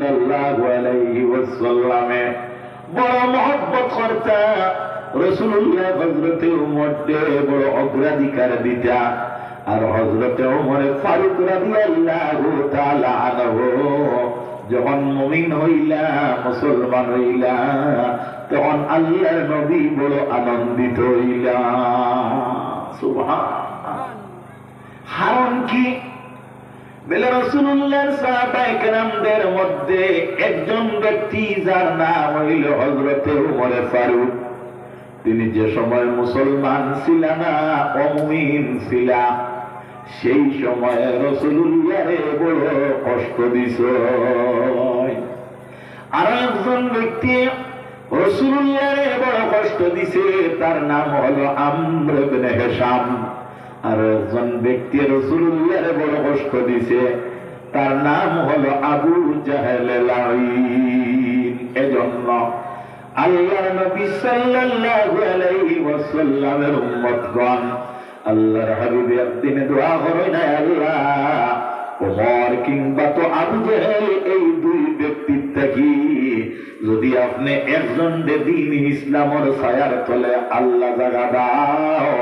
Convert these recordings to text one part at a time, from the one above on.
সাল্লাল্লাহু আলাইহি ওয়াসাল্লামে বড় মহব্বত করতা রাসূলুল্লাহ হযরতে উমরকে বড় অগ্রাধিকার দিতা আর হযরতে উমর ফারুক রাদিয়াল্লাহু তাআলা আনহু যখন মুমিন হইলা মুসলমান হইলা তখন আল্লাহর নবী বড় আনন্দিত হইলা সুবহানাল্লাহ। কারণ কি বলে রাসূলুল্লাহর সাহাবায়ে কেরামদের মধ্যে একজন ব্যক্তি যার নাম হইল হযরতে উমর ফারুক। তিনি যে সময় মুসলমান ছিল না, অমুমিন ছিল, সেই সময় রাসূলুল্লাহরে বড় কষ্ট দিছ। আর একজন ব্যক্তি রাসূলুল্লাহরে বড় কষ্ট দিছে, তার নাম হলো আমর ইবনে হিশাম। আর একজন ব্যক্তি রাসূলুল্লাহরে বড় কষ্ট দিছে, তার নাম হলো আবু জাহেল লাঈন। এজন্য আল্লাহর নবী সাল্লাল্লাহু আলাইহি ওয়াসাল্লামের উম্মতগণ আল্লাহর হাবিব একদিন দোয়া করেন, আল্লাহ ওমর কিংবা তো আবু জাহেল এই দুই ব্যক্তির থেকে যদি আপনি একজন দিন ইসলামের ছায়ার তলে আল্লাহ জায়গা দাও,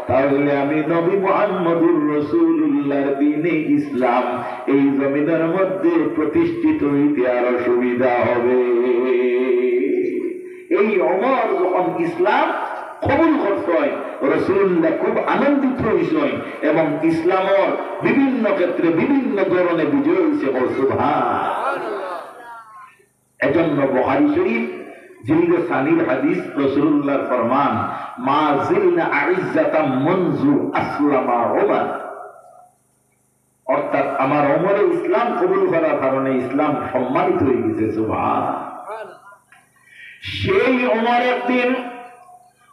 তাহলে আমি নবী মুহাম্মদুর রাসূলুল্লাহর দ্বীনে ইসলাম এই জমিনের মধ্যে প্রতিষ্ঠিত হইতে আরো সুবিধা হবে। এই ওমর যখন ইসলাম কবুল করতেন, রাসূলুল্লাহ খুব আনন্দিত হইছেন এবং ইসলামের বিভিন্ন ক্ষেত্রে বিভিন্ন ধরনের বিজয় হয়েছে। সুবহানাল্লাহ। এজন্য বুখারী শরীফ জিলদ সানির হাদিস, রাসূলুল্লাহর ফরমান, মা জিলনা আইজ্জাতাম মুনযু আসলামা ওমর, অর্থাৎ আমার ওমরের ইসলাম কবুল করার কারণে ইসলাম সম্মানিত হয়ে গেছে। সুবহানাল্লাহ। সেই ওমর একদিন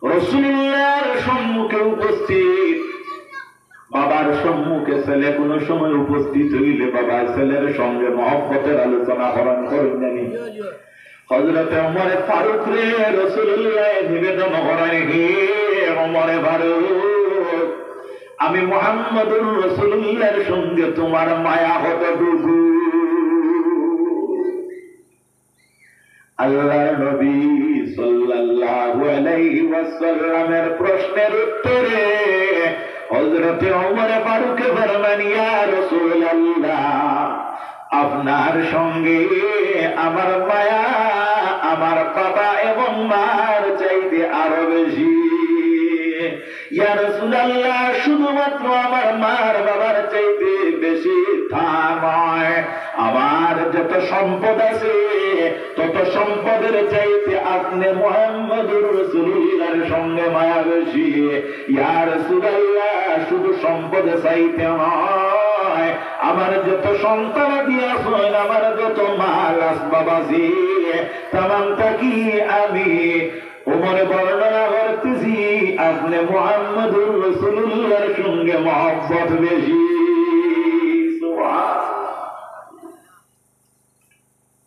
রাসূলুল্লাহর সম্মুখে উপস্থিত, বাবার সম্মুখে ছেলে কোন সময় উপস্থিত হইলে বাবা ছেলের সঙ্গে মহব্বতের আলোচনা করেন জানি। হযরতে ওমর ফারুক রে রাসূলুল্লাহ নিবেদন করেন, হে ওমর ফারুক, আমি মুহাম্মদুর রাসূলুল্লাহর সঙ্গে তোমার মায়া কতটুকু? আল্লাহর নবী সাল্লাল্লাহু আলাইহি ওয়াসাল্লামের প্রশ্নের উত্তরে হযরতে ওমর ফারুক ফরমান, ইয়া রাসূলুল্লাহ, আপনার সঙ্গে আমার মায়া আমার বাবা এবং মার চাইতে আরো বেশি। ইয়া রাসূলুল্লাহ, শুধুমাত্র আমার মার বাবার চাইতে বেশি তা নয়, আমার যত সম্পদ আছে তত সম্পদের চাইতে আপনি মুহাম্মদুর রাসূলুল্লাহর সঙ্গে মায়া বেশি। ইয়া রাসূলুল্লাহ, শুধু সম্পদ চাইতে নয়, আমার যত সন্তান দিয়েছেন, আমার যত মাল আসবাব আছে, তামামটা কি আমি ওমর বর্ণনা করতেছি, আপনি মুহাম্মদুর রাসূলুল্লাহর সঙ্গে মহব্বত বেশি।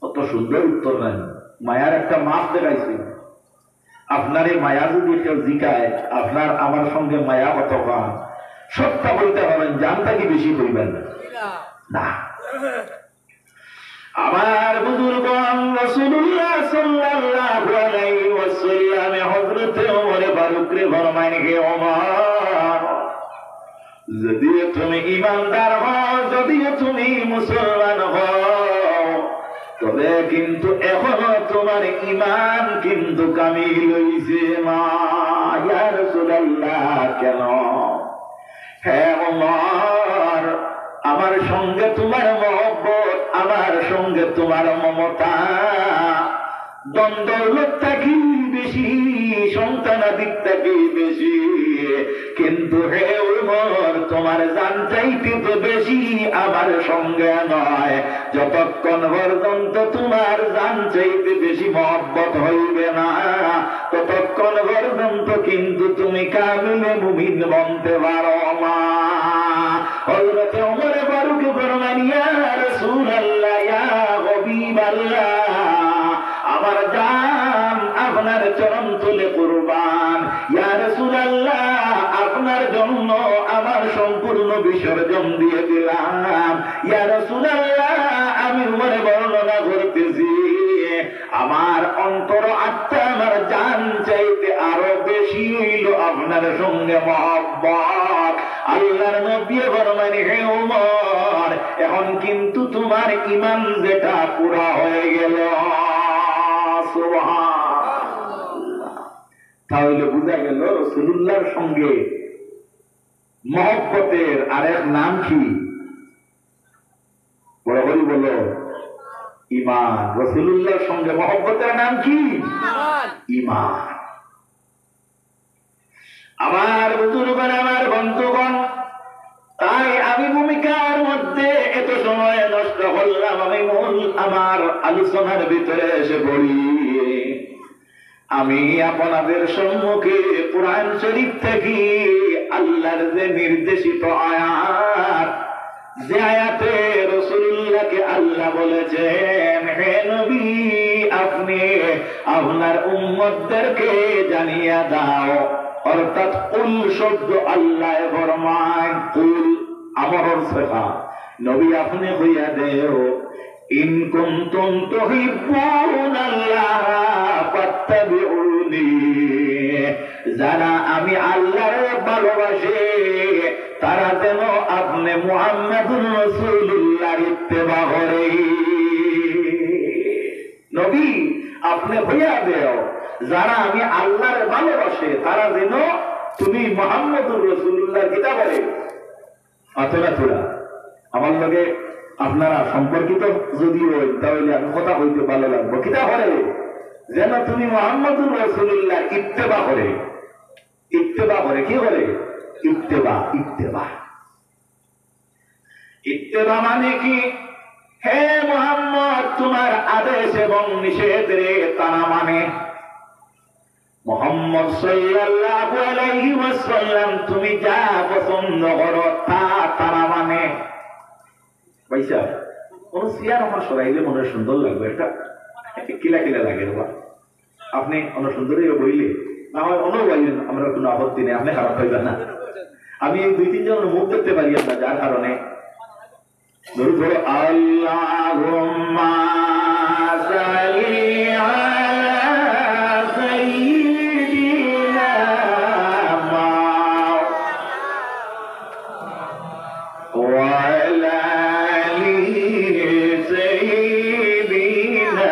কত সুন্দর উত্তর নাই, মায়ার একটা মাপ দেখাইছে। আপনার এই মায়া যদি কেউ জিজ্ঞায় আপনার আমার সঙ্গে মায়া কত কম, সবটা বলতে পারেন, জানটা কি বেশি বলবেন না। আমার বুজুর্গণ রাসূলুল্লাহ সাল্লাল্লাহু আলাইহি ওয়াসাল্লাম হযরতে ওমর ফারুক রে ফরমায়, হে ওমর, যদি তুমি ঈমানদার হও, যদি তুমি মুসলমান হও, তবে কিন্তু এখনো তোমার ঈমান কিন্তু কামিল হইছে না। ইয়া রাসূলুল্লাহ, কেন? হে ওমর, আমার সঙ্গে তোমার মহব্বত, আমার সঙ্গে তোমার মমতা দ্বন্দ্ব থাকি বেশি, সন্তানাদিক থাকি বেশি, কিন্তু হে ওমর, তোমার জান চাইতে তো বেশি আমার সঙ্গে নয়। যতক্ষণ পর্যন্ত তোমার জান চাইতে বেশি মহব্বত হইবে না, ততক্ষণ পর্যন্ত কিন্তু তুমি কামিলে মুমিন বনতে পারো না। হযরত ওমর ফারুক ফরমান, ইয়া রাসূলুল্লাহ, ইয়া হাবিবাল্লাহ, আমার জান আপনার চরণ তলে কুরবান। ইয়া রাসূলুল্লাহ, আপনার জন্য আমার সম্পূর্ণ বিসর্জন দিয়ে দিলাম। ইয়া রাসূলুল্লাহ, আমি ওমর বর্ণনা করতে অন্তর আত্মা আমার জান চাইতে আরো বেশি হইল আপনার সঙ্গে মহব্বত। আল্লাহর নবী ফরমান, হে ওমর, এখন কিন্তু তোমার ঈমান যেটা পুরা হয়ে গেল। সুবহানাল্লাহ। তাহলে বুঝা গেল রাসূলুল্লাহর সঙ্গে মহব্বতের আরেক নাম কি? বড় করে বলো, ঈমান। রাসূলুল্লাহর সঙ্গে মহব্বতের নাম কি? ঈমান। আমার বুজুর্গণ, আমার বন্ধুগণ, তাই আমি ভূমিকার মধ্যে এত সময় নষ্ট করলাম। আমি মূল আমার আলোচনার ভিতরে এসে পড়ি। আমি আপনাদের সম্মুখে কোরআন শরীফ থেকে আল্লাহর যে নির্দেশিত আয়াত, যে আয়াতে রাসূলুল্লাহকে আল্লাহ বলেছেন, হে নবী, আপনি আপনার উম্মতদেরকে জানিয়ে দাও। অর্থাৎ কুল শব্দ আল্লাহ ফরমায়, কুল আমরর সিফা, নবী আপনি হইয়া দেও, ইন কুনতুম তুহিব্বুনাল্লাহ ফাত্তাবিউনি, যারা আমি আল্লাহর ভালোবাসে তারা যেন আপনি মুহাম্মাদুর রাসূলুল্লাহর ইত্তেবা করে। নবী আপনি হইয়া দেও, যারা আমি আল্লাহর ভালোবাসে তারা যেন তুমি মুহাম্মাদুর রাসূলুল্লাহর কিতাব করে। অথবা তোরা আমার লগে আপনারা সম্পর্কিত যদি হই, তাহলে আমি কথা হইতে ভালো লাগবো। কিতাব করে যেন তুমি মুহাম্মাদুর রাসূলুল্লাহর ইত্তেবা করে। ইত্তেবা করে, কি করে? ইত্তেবা। ইত্তেবা ইত্তেবা মানে কি? হে মুহাম্মদ, তোমার আদেশ এবং নিষেধে তারা মানে। মুহাম্মদ সাল্লাল্লাহু আলাইহি ওয়াসাল্লাম তুমি যা পছন্দ করো তা তারা মানে। পয়সা কোন চেয়ার আমার সরাইলে মনে সুন্দর লাগবে, একটা কিলা কিলা লাগে। আপনি অনেক সুন্দরই বইলে না হয় অন্য বললেন, আমরা কোনো আপত্তি নেই, আপনি খারাপ হইবেন না। আমি এই দুই তিনজন মুখ দেখতে পারি আমরা, যার কারণে ধরো আল্লাহুম্মা সাল্লি আলা সাইয়্যিদিনা ওয়া আলা আলি সাইয়্যিদিনা।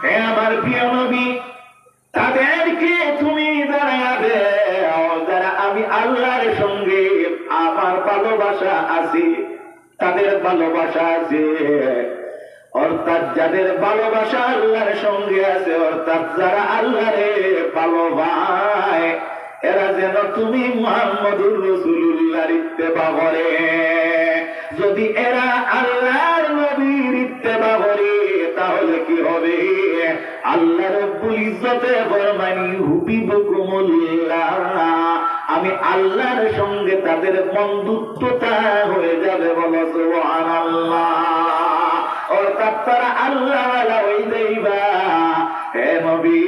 হে আমার প্রিয় নবী, তাদেরকে তুমি জানাইয়া দেও যারা আমি আল্লাহর সঙ্গে আমার ভালোবাসা আছে, তাদের ভালোবাসা আছে। অর্থাৎ যাদের ভালোবাসা আল্লাহর সঙ্গে আছে, অর্থাৎ যারা আল্লাহরে ভালোবাসে, এরা যেন তুমি মুহাম্মাদুর রাসূলুল্লাহর ইত্তেবা করে। যদি এরা আল্লাহর নবীর ইত্তেবা করে তাহলে কি হবে? আল্লাহ রাব্বুল ইজ্জতে ফরমানি, হুবিবুকুমুল্লাহ, আমি আল্লাহর সঙ্গে তাদের বন্ধুত্বতা হয়ে যাবে। বলো সুবহানাল্লাহ। অর্থাৎ তারা আল্লাহওয়ালা হয়ে যাইবা। হে নবী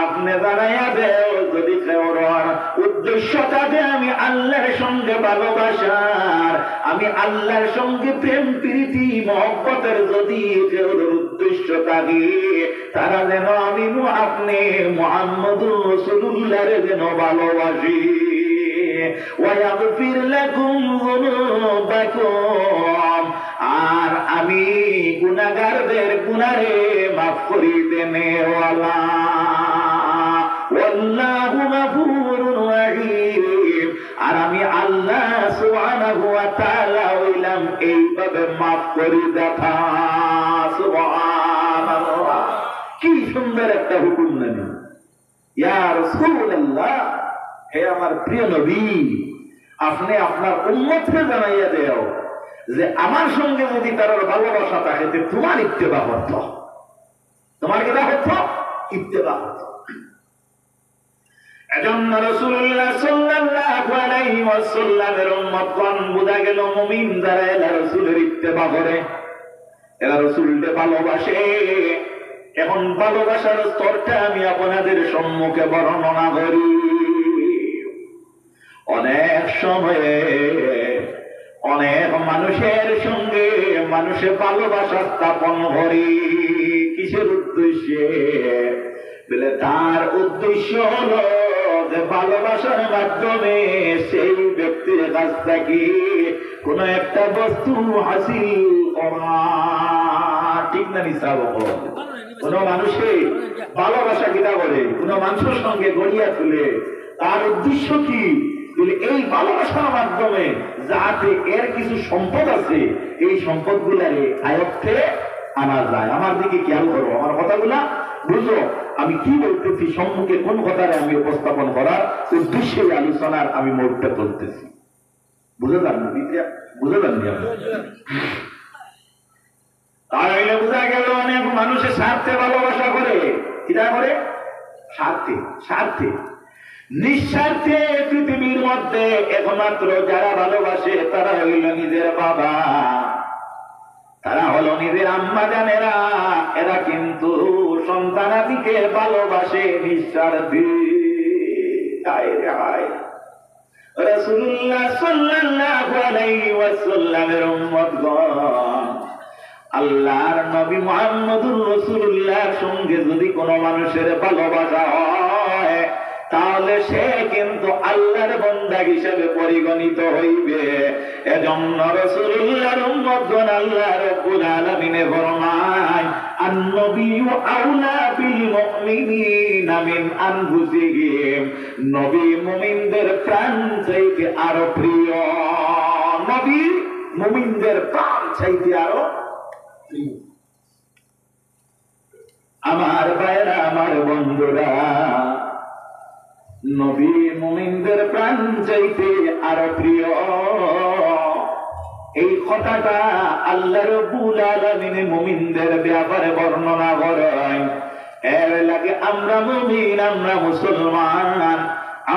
আপনি জানাইয়া দেও, যদি কেউর উদ্দেশ্যটা যে আমি আল্লাহর সঙ্গে ভালোবাসার, আমি আল্লাহর সঙ্গে প্রেম প্রীতি মহব্বতের যদি কেউর উদ্দেশ্য থাকে, তারা যেন আমি আপনি মুহাম্মাদুর রাসূলুল্লাহর যেন ভালোবাসি। ওয়ায়াগফির লাকুম যুনুবাকুম, আর আমি গুনাহগারদের গুনাহে মাফ করে দেনে ওয়ালা। ওয়াল্লাহু গফুরুর রহিম, আর আমি আল্লাহ সুবহানাহু ওয়া তাআলা হইলাম এইভাবে মাফ করে দেখা। সুবহানাল্লাহ, কি সুন্দর একটা হুকুম নানি। ইয়া রাসূলুল্লাহ, হে আমার প্রিয় নবী, আপনি আপনার উম্মতকে জানাইয়া দেও যে আমার সঙ্গে যদি তার ভালোবাসা থাকে, তোমার ইত্তেবা করত। তোমার কিটা করত? ইত্তেবা করত। এজন্য রাসূলুল্লাহ সাল্লাল্লাহু আলাইহি ওয়াসাল্লামের উম্মতগণ বুঝা গেল, মুমিন যারা এরা রাসূলের ইত্তেবা করে, এরা রাসূলকে ভালোবাসে। এখন ভালোবাসার স্তরটা আমি আপনাদের সম্মুখে বর্ণনা করি। অনেক সময়ে অনেক মানুষের সঙ্গে মানুষে ভালোবাসা স্থাপন করে কিসের উদ্দেশ্যে? বলে তার উদ্দেশ্য হলো যে ভালোবাসার মাধ্যমে সেই ব্যক্তির কাছ থেকে কোন একটা বস্তু হাসিল করা। ঠিক না নিসাব? কোন মানুষে ভালোবাসা কিনা করে কোন মানুষের সঙ্গে গড়িয়া তুলে তার উদ্দেশ্য কি? এই ভালোবাসার মাধ্যমে যাতে এর কিছু সম্পদ আছে এই সম্পদ গুলারে আয়ত্তে আনা যায়। আমার দিকে খেয়াল করো, আমার কথাগুলা বুঝো, আমি কি বলতেছি, সম্মুখে কোন কথারে আমি উপস্থাপন করার উদ্দেশ্যে আলোচনার আমি মোড়টা তুলতেছি। বুঝে যাননি? বুঝে যাননি? তাহলে বোঝা গেল অনেক মানুষের স্বার্থে ভালোবাসা করে। কিটা করে? স্বার্থে। স্বার্থে নিঃস্বার্থে পৃথিবীর মধ্যে একমাত্র যারা ভালোবাসে তারা হইল নিজের বাবা, তারা হলো নিজের আম্মা জানেরা। এরা কিন্তু সন্তানাদিকে ভালোবাসে নিঃস্বার্থে। রাসূলুল্লাহ সাল্লাল্লাহু আলাইহি ওয়াসাল্লামের উম্মতগণ, আল্লাহর নবী মুহাম্মদুর রাসূলুল্লাহর সঙ্গে যদি কোনো মানুষের ভালোবাসা হয় তাহলে সে কিন্তু আল্লাহর বান্দা হিসেবে পরিগণিত হইবে। এজন্য রাসূলুল্লাহর উম্মতগণ আল্লাহ রাব্বুল আলামিনে ফরমায়, আন-নবিয়্যু আউলা বিল মুমিনিনা মিন আনফুসিহিম। নবী মুমিনদের প্রাণ চাইতে আরো প্রিয়। নবী মুমিনদের প্রাণ চাইতে আরো প্রিয়। আমার ভাইরা, আমার বন্ধুরা, নবী মুমিনদের প্রাণ চাইতে আরো প্রিয়। এই কথাটা আল্লাহ রাব্বুল আলামিন মুমিনদের ব্যাপারে বর্ণনা করেন। এর লাগে আমরা মুমিন, আমরা মুসলমান,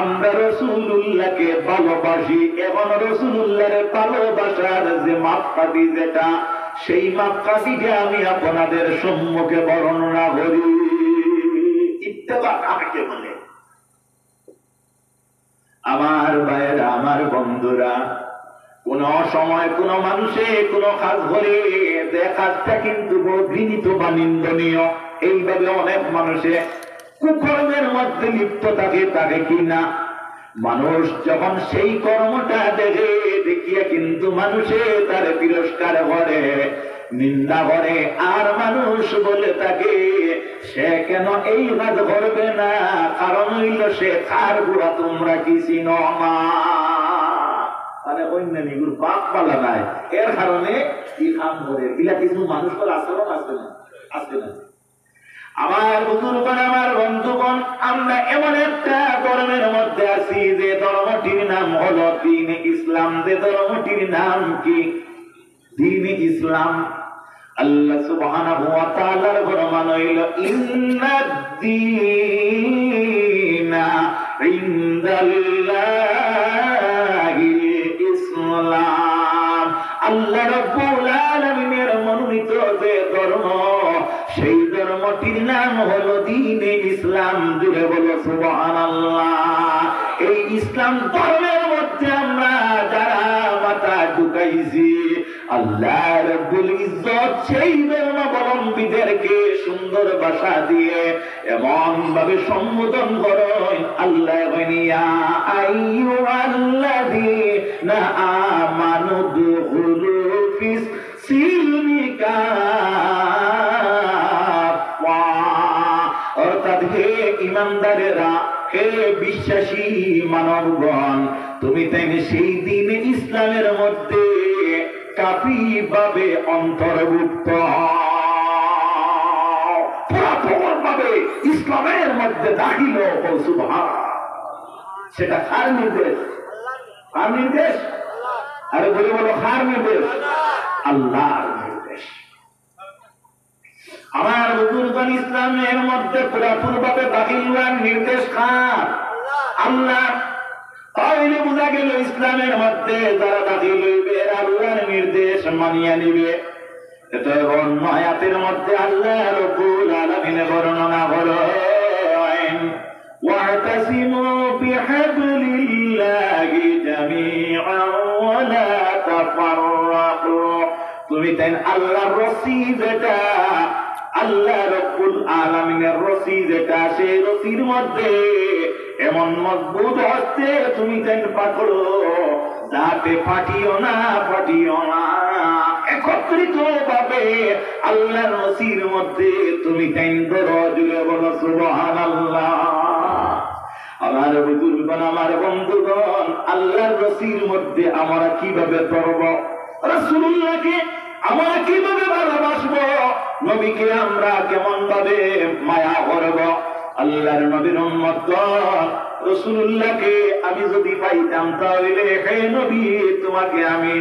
আমরা রাসূলুল্লাহকে ভালোবাসি এবং রাসূলুল্লাহর ভালোবাসার যে মাপকাঠি যেটা, সেই মাপকাঠিকে আমি আপনাদের সম্মুখে বর্ণনা করি। ইত্তেবা কাকে বলে? আমার ভাইয়েরা, আমার বন্ধুরা, কোন সময় কোন মানুষে কোন কাজ করে যে কাজটা কিন্তু ঘৃণিত বা নিন্দনীয়, এইভাবে অনেক মানুষে কুকর্মের মধ্যে লিপ্ত থাকে। তাকে কিনা মানুষ যখন সেই কর্মটা দেখে, দেখিয়া কিন্তু মানুষে তার তিরস্কার করে, নিন্দা করে, আর মানুষ বলে তাকে সে কেন এই কাজ করবে না, কারণ হইল সে কার গুড়া তোমরা কি চিনো না। মানে অন্যান্য বাপ পালা নাই, এর কারণে কি কাম করে। এগুলা কিছু মানুষের আচরণ আছে না? আছে না? আমার বুজুর্গণ, আমার বন্ধুগণ, আমরা এমন একটা ধর্মের মধ্যে আছি যে ধর্মটির নাম হলো দ্বীন ইসলাম। যে ধর্মটির নাম কি? দ্বীন ইসলাম। আল্লাহ সুবহানাহু ওয়া তাআলার ফরমান হইল, ইন্নাদ-দীনা ইনদাল্লাহিল ইসলাম। আল্লাহ রাব্বুল আলামিনের মনোনীত যে ধর্ম, সেই ধর্মটির নাম হলো দ্বীনে ইসলাম। জুড়ে বলো সুবহানাল্লাহ। এই ইসলাম ধর্মের মধ্যে আমরা যারা মাথা ঢুকাইছি, আল্লাহ রাব্বুল ইজ্জত সেই ধর্মাবলম্বীদেরকে সুন্দর ভাষা দিয়ে এমন ভাবে সম্বোধন করেন। আল্লাহ বলিয়া, আইয়ুহাল্লাযীনা আমানু দুখুলু ফিস সিলমি কাফা। অর্থাৎ হে ঈমানদারেরা, হে বিশ্বাসী মানবগণ, তুমি তাই সেই দ্বীনে ইসলামের মধ্যে কাফি ভাবে অন্তর্ভুক্ত ভাবে ইসলামের মধ্যে দাখিল হও। সুবহানাল্লাহ। সেটা কার নির্দেশ? কার নির্দেশ? আরে বলে বলো, কার নির্দেশ? আল্লাহর নির্দেশ। আমার বুজুর্গণ, ইসলামের মধ্যে পুরাপুরি ভাবে দাখিল হওয়ার নির্দেশ কার? আল্লাহ। তাহলে বোঝা গেল ইসলামের মধ্যে যারা দাখিল হইবে আল্লাহর নির্দেশ মানিয়া নিবে। এটা অন্য আয়াতের মধ্যে আল্লাহ রাব্বুল আলামিন বর্ণনা করেন, ওয়াতাসিমু বিহাবলিল্লাহি জামিআন ওয়া লা তাফাররাকু। তুমি তাই আল্লাহর রসি যেটা, আল্লাহ রব্বুল আলামিনের রসি যেটা, সেই রসির মধ্যে এমন মজবুত হচ্ছে তুমি তাই পাকড়ো, যাতে ফাটিও না, ফাটিও না। একত্রিত ভাবে আল্লাহর রসির মধ্যে তুমি তাই ধরো, জুড়ে বলো সুবহানাল্লাহ। আমার বুজুর্গণ, আমার বন্ধুগণ, আল্লাহর রসির মধ্যে আমরা কিভাবে ধরব? রাসূলুল্লাহকে আমরা কিভাবে ভালোবাসবো? নবীকে আমরা কেমন ভাবে মায়া করব? আল্লাহর নবীর উম্মতগণ, রাসূলুল্লাহকে আমি যদি পাইতাম তাহলে হে নবী তোমাকে আমি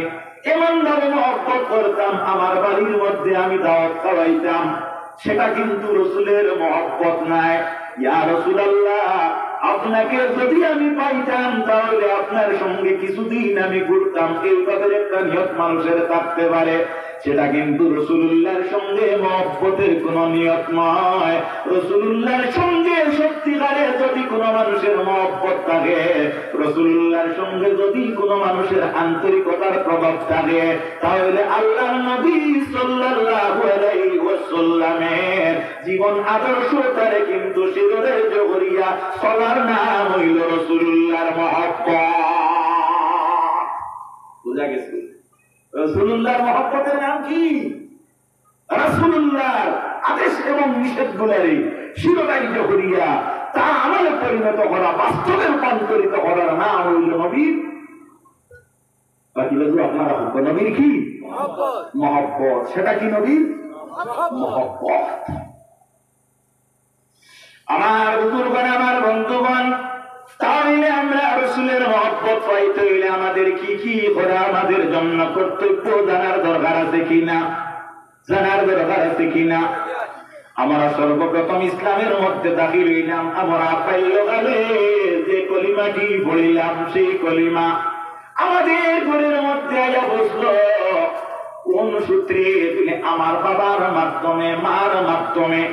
এমন ভাবে মহব্বত করতাম, আমার বাড়ির মধ্যে আমি দাওয়াত খাওয়াইতাম। সেটা কিন্তু রাসূলের মহব্বত নাই। ইয়া রাসূলুল্লাহ, আপনাকে যদি আমি পাইতাম তাহলে আপনার সঙ্গে কিছুদিন আমি ঘুরতাম, এইভাবে একটা নিয়ত মানুষের থাকতে পারে। সেটা কিন্তু রাসূলুল্লাহর সঙ্গে মহব্বতের কোন নিয়ত নয়। রাসূলুল্লাহর সঙ্গে সত্যিকারের যদি কোনো মানুষের মহব্বত থাকে, রাসূলুল্লাহর সঙ্গে যদি কোনো মানুষের আন্তরিকতার প্রভাব থাকে, তাহলে আল্লাহর নবী সাল্লাল্লাহু আলাইহি ওয়াসাল্লামের জীবন আদর্শটারে কিন্তু শিরোরে জগরিয়া চলার নাম হইল রাসূলুল্লাহর মহব্বত। বুঝা গেছে? রাসূলুল্লাহর মহব্বতের নাম কি? রাসূলুল্লাহর আদেশ এবং নিষেধগুলোরই শিরোধার্য করিয়া তা আমলে পরিণত করা, বাস্তবে রূপান্তরিত করার নাম হইল নবীর। বাকি বলবো আপনারা নবীর কি মহব্বত। সেটা কি নবীর মহব্বত। আমার বুজুর্গণ, আমার বন্ধুগণ, তাহলে আমরা রাসূলের মহব্বত পাইতে হইলে আমাদের কি কি করা আমাদের জন্য কর্তব্য জানার দরকার আছে কিনা? জানার দরকার আছে কিনা? আমরা সর্বপ্রথম ইসলামের মধ্যে দাখিল হইলাম, আমরা পাইলকালে যে কলিমাটি পড়িলাম সেই কলিমা আমাদের ঘরের মধ্যে আয়া বসলো। কোন সূত্রে? আমার বাবার মাধ্যমে, মার মাধ্যমে।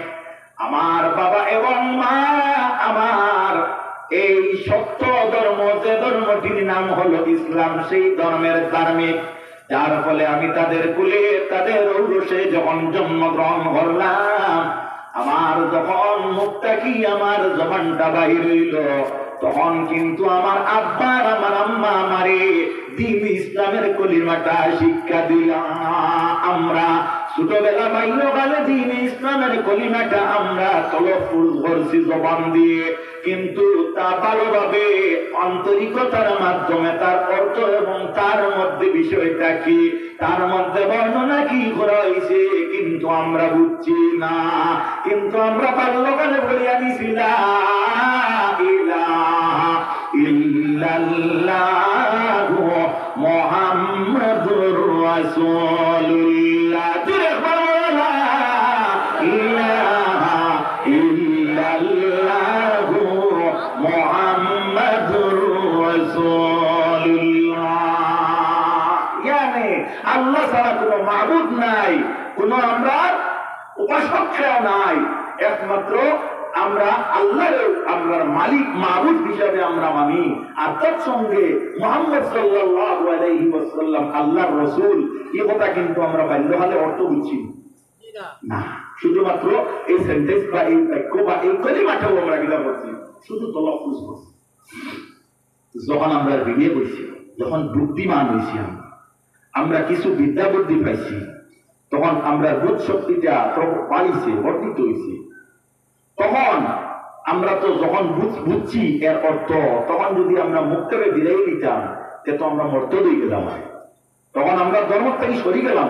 আমার বাবা এবং মা আমার এই সত্য ধর্ম, যে ধর্মটির নাম হলো ইসলাম, সেই ধর্মের ধার্মিক। যার ফলে আমি তাদের কুলে, তাদের ঔরসে যখন জন্মগ্রহণ করলাম, আমার যখন মুখটা কি আমার জবানটা বাহির হইল, তখন কিন্তু আমার আব্বা আমার আম্মা আমারে দ্বীন ইসলামের কলিমাটা শিক্ষা দিলাম। আমরা ছোটবেলা বাল্যকালে দ্বীন ইসলামের কলিমাটা আমরা তলফুজ করছি জবান দিয়ে, কিন্তু তা ভালোভাবে আন্তরিকতার মাধ্যমে তার অর্থ এবং তার মধ্যে বিষয়টা কি, তার মধ্যে বর্ণনা কি করা হয়েছে কিন্তু আমরা বুঝছি না। কিন্তু আমরা বাল্যকালে বলিয়া দিছিলাম ইলাহা ইল্লাল্লাহু মুহাম্মাদুর রাসূলুল্লাহ। ইলাহা ইল্লাল্লাহু মুহাম্মাদুর রাসূলুল্লাহ। ইয়ানি আল্লাহ ছাড়া কোনো মাবুদ নাই, কোনো আমরা উপাসক নাই, একমাত্র আমরা আল্লাহর, আমরার মালিক মাবুদ হিসাবে আমরা মানি। আর তার সঙ্গে মুহাম্মদ সাল্লাল্লাহু আলাইহি ওয়াসাল্লাম আল্লাহর রাসূল, এই কথা কিন্তু আমরা বাল্যকালে অর্থ বুঝছি না। শুধুমাত্র এই সেন্টেন্স বা এই বাক্য বা এই কলিমাটাও আমরা গিলা করছি, শুধু তলফুজ করছি। যখন আমরা বিয়ে করছি, যখন বুদ্ধিমান হয়েছি, আমরা কিছু বিদ্যা বুদ্ধি পাইছি, তখন আমরা বোধ শক্তিটা বাড়িছে, বর্ধিত হয়েছে। তখন আমরা তো যখন বুঝছি এর অর্থ, তখন যদি আমরা মুখ থেকে বিদায় দিতাম, তো আমরা মর্ত দিয়ে গেলাম। তখন আমরা ধর্ম থেকে সরি গেলাম,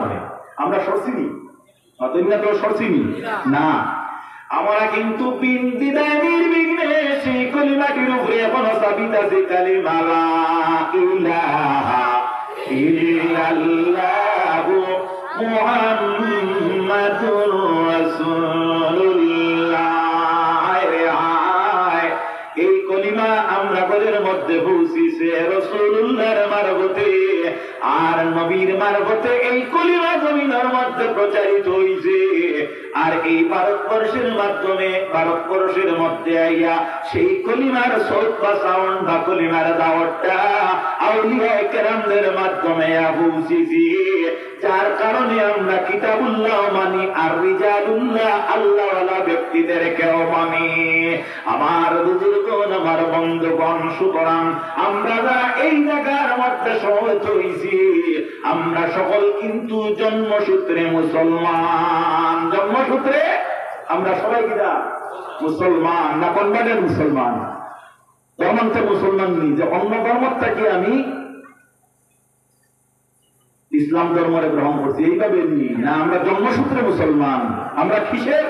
আমরা সরছিনি। তুমি তো সরছিনি না। আমরা কিন্তু বিদায় নির্বিঘ্নে সেই কলিমাটির উপরে এখনো সাবিত আছে কালিমা লা ইলাহা ইল্লাল্লাহু মুহাম্মাদুর রাসূলুল্লাহ। এই কলিমা আমরা ঘরের মধ্যে পৌঁছিছে রাসূলুল্লাহর মারফতে আর নবীর মারফতে। এই কলিমা জমিনের মধ্যে প্রচারিত হইছে। আর এই ভারতবর্ষের মাধ্যমে ভারতবর্ষের মধ্যে আইয়া সেই কলিমার সৌদ বা সাউন্ড বা কলিমার দাওয়াতটা আউলিয়া কেরামদের মাধ্যমে পৌঁছেছি, যার কারণে আমরা কিতাবুল্লাহ মানি আর রিজালুল্লাহ আল্লাহওয়ালা ব্যক্তিদেরকেও মানি। আমার বুজুর্গণ, আমার বন্ধুগণ, সুতরাং আমরা যারা এই জায়গার মধ্যে সমবেত হইছি, আমরা সকল কিন্তু জন্মসূত্রে মুসলমান। জন্মসূত্রে আমরা সবাই কিনা মুসলমান, না কনভার্টেড মুসলমান। ধর্মান্তে মুসলমান নেই যে অন্য ধর্মের থেকে আমি ইসলাম ধর্মরে গ্রহণ করছি এইভাবে নিই না, আমরা জন্মসূত্রে মুসলমান। আমরা কিসের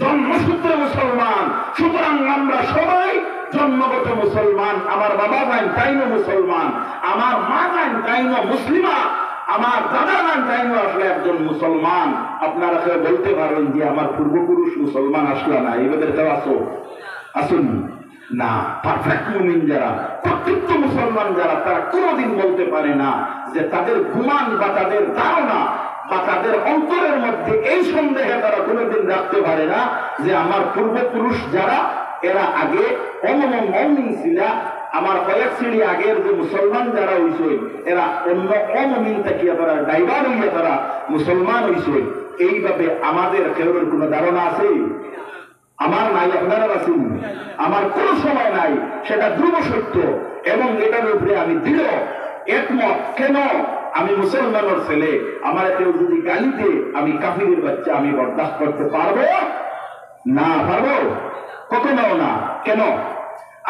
জন্মসূত্রে মুসলমান? সুতরাং আমরা সবাই জন্মগত মুসলমান। আমার বাবা যান তাইনো মুসলমান, আমার মা যান তাইনো মুসলিমা, আমার দাদা যান তাইনো আসলে একজন মুসলমান। আপনারা কেউ বলতে পারেন যে আমার পূর্বপুরুষ মুসলমান আসলো না, এইভাবে কেউ আসুন না। পারফেক্ট মুমিন যারা, প্রকৃত মুসলমান যারা, তারা কোনোদিন বলতে পারে না যে তাদের গুমান বা তাদের ধারণা বা তাদের অন্তরের মধ্যে এই সন্দেহে তারা কোনোদিন রাখতে পারে না যে আমার পূর্বপুরুষ যারা এরা আগে অমমিন ছিল, আমার কয়েক শ্রেণী আগের যে মুসলমান যারা হইছে এরা অন্য অমমিন থাকিয়া তারা ডাইভার হইয়া তারা মুসলমান হইছে। এইভাবে আমাদের কেউর কোন ধারণা আছে? আমার নাই, আপনারা আছেন? আমার কোন সময় নাই, সেটা ধ্রুব সত্য এবং এটার উপরে আমি দৃঢ় একমত। কেন? আমি মুসলমানের ছেলে, আমার কেউ যদি গালি দে আমি কাফিরের বাচ্চা, আমি বরদাস্ত করতে পারবো না? পারবো? কখনো না। কেন?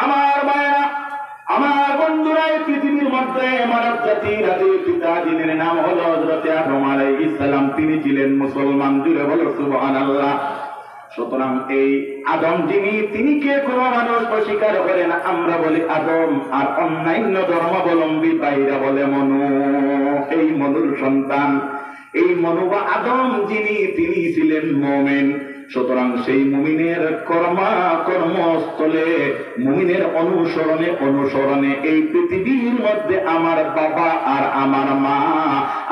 আমার মায়েরা, আমার বন্ধুরা, পৃথিবীর মধ্যে মানব জাতির আদি পিতা যিনি নাম হলো হযরত আদম আলাইহিস সালাম, তিনি ছিলেন মুসলমান। জুড়ে বলো সুবহানাল্লাহ। সুতরাং এই আদম যিনি, তিনি কে কোনো মানুষ অস্বীকার করে না। আমরা বলি আদম, আর অন্যান্য ধর্মাবলম্বী বাইরা বলে মনু। এই মনুর সন্তান, এই মনু বা আদম যিনি, তিনি ছিলেন মুমিন। সুতরাং সেই মুমিনের কর্মস্থলে, মুমিনের অনুসরণে এই পৃথিবীর মধ্যে আমার বাবা আর আমার মা,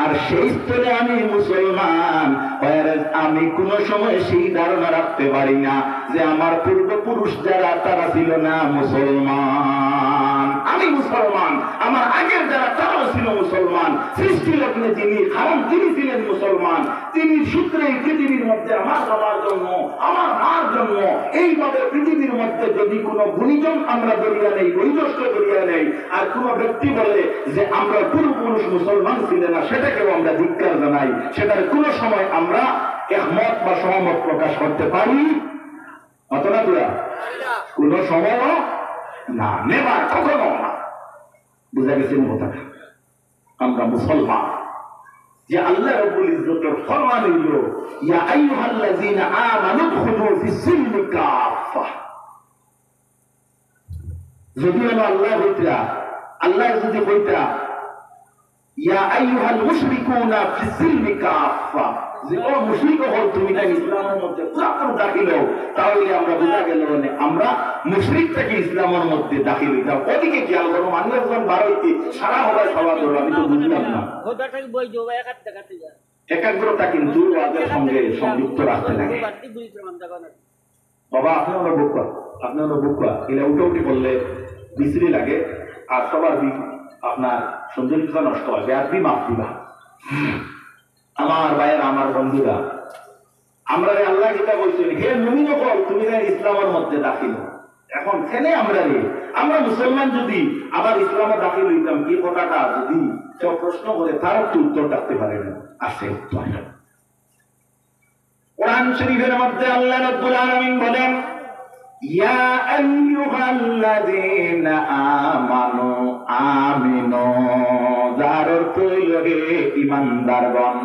আর সেই স্থলে আমি মুসলমান। আমি কোন সময় সেই ধারণা রাখতে পারি না যে আমার পূর্বপুরুষ যারা তারা ছিল না মুসলমান, আমি মুসলমান। আমার আগের যারা তারাও ছিল মুসলমান। সৃষ্টি লগ্নে যিনি, কারণ তিনি ছিলেন মুসলমান, তিনি সূত্রে পৃথিবীর মধ্যে আমার বাবার জন্য, আমার মার জন্য, এইভাবে পৃথিবীর মধ্যে যদি কোনো গুণীজন আমরা দরিয়া নেই, বৈজস্ট দরিয়া নেই, আর কোন ব্যক্তি বলে যে আমরা পূর্বপুরুষ মুসলমান ছিলেন না, সেটাকেও আমরা ধিক্কার জানাই। সেটার কোন সময় আমরা একমত বা সহমত প্রকাশ করতে পারি অতটা তোরা কোন সময় না, নেবার, কখনো না। বুঝা গেছে কথাটা? আমরা মুসলমান। যে আল্লাহ রাব্বুল ইজ্জতের ফরমান হইল, ইয়া আইয়ুহাল্লাযীনা আমানু দুখুলু ফিস-সিলমি কাফা। যদি আল্লাহ হইতা, আল্লাহ যদি হইতা ইয়া আইয়ুহাল মুশরিকুনা ফিস-সিলমি কাফা, যে ও মুশরিক হল তুমি না ইসলামের মধ্যে পুরোপুরি দাখিল হও, তাহলে আমরা বুঝা গেল আমরা মুশরিক থেকে ইসলামের মধ্যে দাখিল হইতাম। ওদিকে খেয়াল করো, মানুষ যখন বার হইতে সারা হবে সবার ধরো, আমি তো বুঝলাম না। একাগ্রতা কিন্তু ওদের সঙ্গে সংযুক্ত রাখতে লাগে। বাবা আপনি ওনার বুকা, আপনি ওনার বুকা এলে উঠে বললে বিশ্রী লাগে, আর সবার আপনার সৌন্দর্যতা নষ্ট হয়। ব্যাধি মাপ দিবা। আমার ভাইয়ের, আমার বন্ধুরা, আমরা আল্লাহ যেটা বলছেন, হে মুমিন হল তুমি ইসলামের মধ্যে দাখিল। এখন সেনে আমরা মুসলমান যদি আবার ইসলামে দাখিল হইতাম, কি কথাটা যদি কেউ প্রশ্ন করে তার উত্তর রাখতে পারে না। আছে কোরআন শরীফের মধ্যে আল্লাহ রাব্বুল আলামিন বলেন, ইয়া আইয়ুহাল্লাযীনা আমানু আমিনু, যার অর্থ হইল হে ঈমানদারগণ